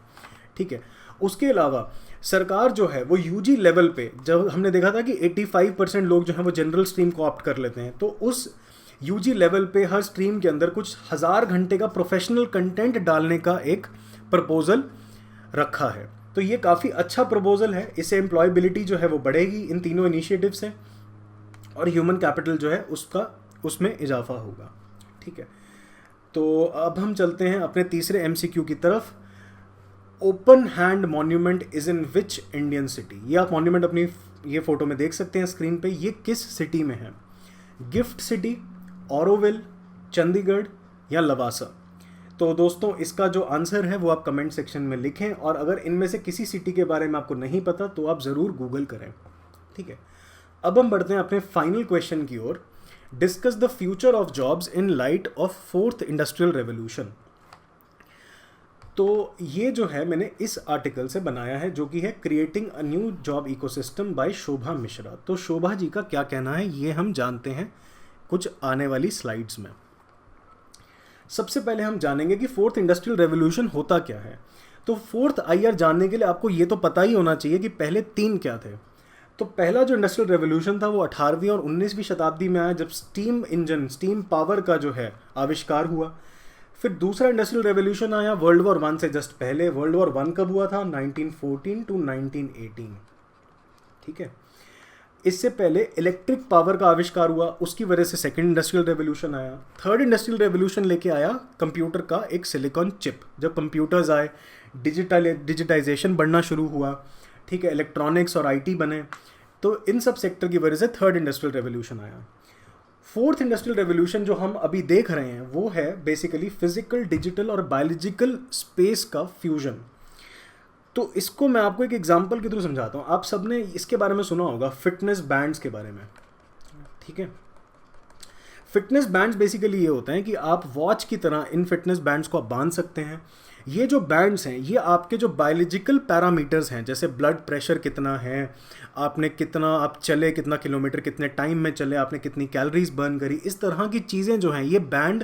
B: ठीक है। उसके अलावा सरकार जो है वो यूजी लेवल पे, जब हमने देखा था कि 85% लोग जो हैं वो जनरल स्ट्रीम को ऑप्ट कर लेते हैं, तो उस यूजी लेवल पे हर स्ट्रीम के अंदर कुछ 1000 घंटे का प्रोफेशनल कंटेंट डालने का एक प्रपोजल रखा है। तो ये काफ़ी अच्छा प्रपोजल है, इससे एम्प्लॉयबिलिटी जो है वो बढ़ेगी इन तीनों इनिशिएटिव से, और ह्यूमन कैपिटल जो है उसमें इजाफा होगा, ठीक है। तो अब हम चलते हैं अपने तीसरे एमसीक्यू की तरफ। Open hand monument is in which Indian city? ये आप मॉन्यूमेंट अपनी ये फोटो में देख सकते हैं स्क्रीन पे, ये किस सिटी में है? गिफ्ट सिटी, ऑरोविल, चंडीगढ़ या लवासा? तो दोस्तों इसका जो आंसर है वो आप कमेंट सेक्शन में लिखें, और अगर इनमें से किसी सिटी के बारे में आपको नहीं पता तो आप ज़रूर गूगल करें, ठीक है। अब हम बढ़ते हैं अपने फाइनल क्वेश्चन की ओर। Discuss the future of jobs in light of 4th industrial revolution. तो ये जो है मैंने इस आर्टिकल से बनाया है, जो कि है creating a new job ecosystem by Shobha Mishra. तो शोभा जी का क्या कहना है ये हम जानते हैं कुछ आने वाली स्लाइड्स में। सबसे पहले हम जानेंगे कि 4th इंडस्ट्रियल रेवोल्यूशन होता क्या है। तो 4th IR जानने के लिए आपको ये तो पता ही होना चाहिए कि पहले 3 क्या थे। तो पहला जो इंडस्ट्रियल रेवोल्यूशन था वो 18वीं और 19वीं शताब्दी में आया, जब स्टीम इंजन, स्टीम पावर का जो है आविष्कार हुआ। फिर दूसरा इंडस्ट्रियल रेवोल्यूशन आया वर्ल्ड वॉर 1 से जस्ट पहले। वर्ल्ड वॉर 1 कब हुआ था? 1914 टू 1918, ठीक है। इससे पहले इलेक्ट्रिक पावर का आविष्कार हुआ, उसकी वजह से सेकंड इंडस्ट्रियल रेवोल्यूशन आया। थर्ड इंडस्ट्रियल रेवोल्यूशन लेके आया कंप्यूटर का एक सिलिकॉन चिप। जब कंप्यूटर्स आए, डिजिटाइजेशन बढ़ना शुरू हुआ, ठीक है, इलेक्ट्रॉनिक्स और आईटी बने, तो इन सब सेक्टर की वजह से थर्ड इंडस्ट्रियल रेवोल्यूशन आया। फोर्थ इंडस्ट्रियल रेवोल्यूशन जो हम अभी देख रहे हैं वो है बेसिकली फिजिकल, डिजिटल और बायोलॉजिकल स्पेस का फ्यूजन। तो इसको मैं आपको एक एग्जांपल के थ्रू समझाता हूँ। आप सबने इसके बारे में सुना होगा, फिटनेस बैंड्स के बारे में, ठीक है। फिटनेस बैंड्स बेसिकली ये होते हैं कि आप वॉच की तरह इन फिटनेस बैंड्स को आप बांध सकते हैं। ये जो बैंड्स हैं ये आपके जो बायोलॉजिकल पैरामीटर्स हैं, जैसे ब्लड प्रेशर कितना है, आपने कितना आप चले, कितना किलोमीटर कितने टाइम में चले, आपने कितनी कैलोरीज बर्न करी, इस तरह की चीज़ें जो हैं ये बैंड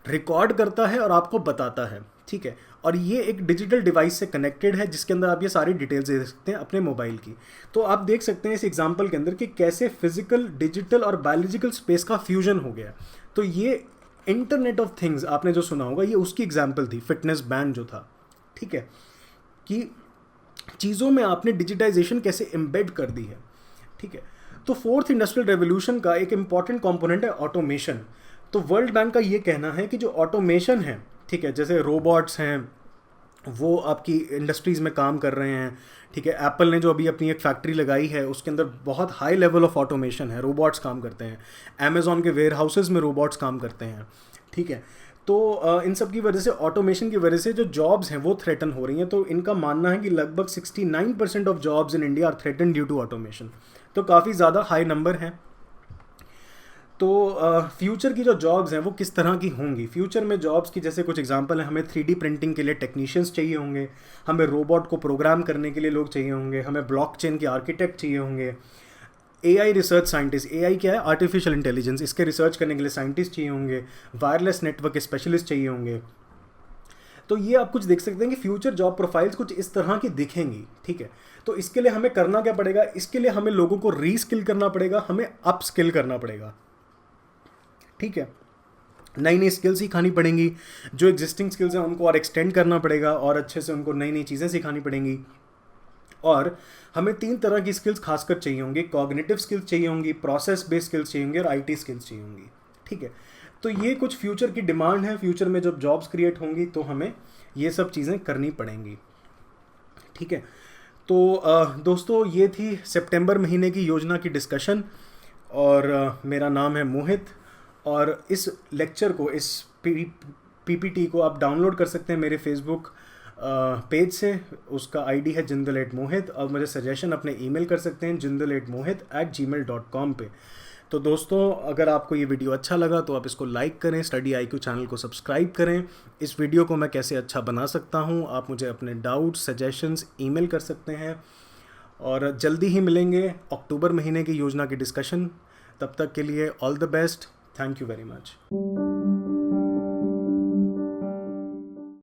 B: रिकॉर्ड करता है और आपको बताता है, ठीक है। और ये एक डिजिटल डिवाइस से कनेक्टेड है जिसके अंदर आप ये सारी डिटेल्स दे सकते हैं अपने मोबाइल की। तो आप देख सकते हैं इस एग्जांपल के अंदर कि कैसे फिजिकल, डिजिटल और बायोलॉजिकल स्पेस का फ्यूजन हो गया। तो ये इंटरनेट ऑफ थिंग्स आपने जो सुना होगा, ये उसकी एग्जांपल थी, फिटनेस बैंड जो था, ठीक है, कि चीज़ों में आपने डिजिटाइजेशन कैसे एम्बेड कर दी है, ठीक है। तो फोर्थ इंडस्ट्रियल रेवोल्यूशन का एक इंपॉर्टेंट कंपोनेंट है ऑटोमेशन। तो वर्ल्ड बैंक का ये कहना है कि जो ऑटोमेशन है, ठीक है, जैसे रोबोट्स हैं वो आपकी इंडस्ट्रीज़ में काम कर रहे हैं, ठीक है। एप्पल ने जो अभी अपनी एक फैक्ट्री लगाई है उसके अंदर बहुत हाई लेवल ऑफ ऑटोमेशन है, रोबोट्स काम करते हैं। अमेज़ॉन के वेयर हाउसेज में रोबोट्स काम करते हैं, ठीक है। तो इन सब की वजह से, ऑटोमेशन की वजह से जो जॉब्स हैं वो थ्रेटन हो रही हैं। तो इनका मानना है कि लगभग 69% of jobs in India are threaten due to automation. तो काफ़ी ज़्यादा हाई नंबर है। तो फ्यूचर की जो जॉब्स हैं वो किस तरह की होंगी? फ्यूचर में जॉब्स की जैसे कुछ एग्जांपल है, हमें 3D प्रिंटिंग के लिए टेक्नीशियंस चाहिए होंगे, हमें रोबोट को प्रोग्राम करने के लिए लोग चाहिए होंगे, हमें ब्लॉकचेन के आर्किटेक्ट चाहिए होंगे, AI रिसर्च साइंटिस्ट, AI क्या है? आर्टिफिशियल इंटेलिजेंस, इसके रिसर्च करने के लिए साइंटिस्ट चाहिए होंगे, वायरलेस नेटवर्क स्पेशलिस्ट चाहिए होंगे। तो ये आप कुछ देख सकते हैं कि फ्यूचर जॉब प्रोफाइल्स कुछ इस तरह की दिखेंगी, ठीक है। तो इसके लिए हमें करना क्या पड़ेगा? इसके लिए हमें लोगों को रीस्किल करना पड़ेगा, हमें अपस्किल करना पड़ेगा, ठीक है। नई नई स्किल्स सिखानी पड़ेंगी, जो एग्जिस्टिंग स्किल्स हैं उनको और एक्सटेंड करना पड़ेगा और अच्छे से उनको नई नई चीज़ें सिखानी पड़ेंगी। और हमें 3 तरह की स्किल्स खासकर चाहिए होंगी, कॉग्निटिव स्किल्स चाहिए होंगी, प्रोसेस बेस्ड स्किल्स चाहिए होंगी और IT स्किल्स चाहिए होंगी, ठीक है। तो ये कुछ फ्यूचर की डिमांड है। फ्यूचर में जब जॉब्स क्रिएट होंगी तो हमें ये सब चीज़ें करनी पड़ेंगी, ठीक है। तो दोस्तों ये थी सितंबर महीने की योजना की डिस्कशन और मेरा नाम है मोहित। और इस लेक्चर को, इस PPT को आप डाउनलोड कर सकते हैं मेरे फेसबुक पेज से। उसका ID है jindal@mohit और मुझे सजेशन अपने ईमेल कर सकते हैं jindal@mohit@gmail.com पे। तो दोस्तों अगर आपको ये वीडियो अच्छा लगा तो आप इसको लाइक करें, स्टडी IQ चैनल को सब्सक्राइब करें। इस वीडियो को मैं कैसे अच्छा बना सकता हूँ आप मुझे अपने डाउट्स, सजेशंस ईमेल कर सकते हैं। और जल्दी ही मिलेंगे अक्टूबर महीने की योजना की डिस्कशन। तब तक के लिए all the best. Thank you very much.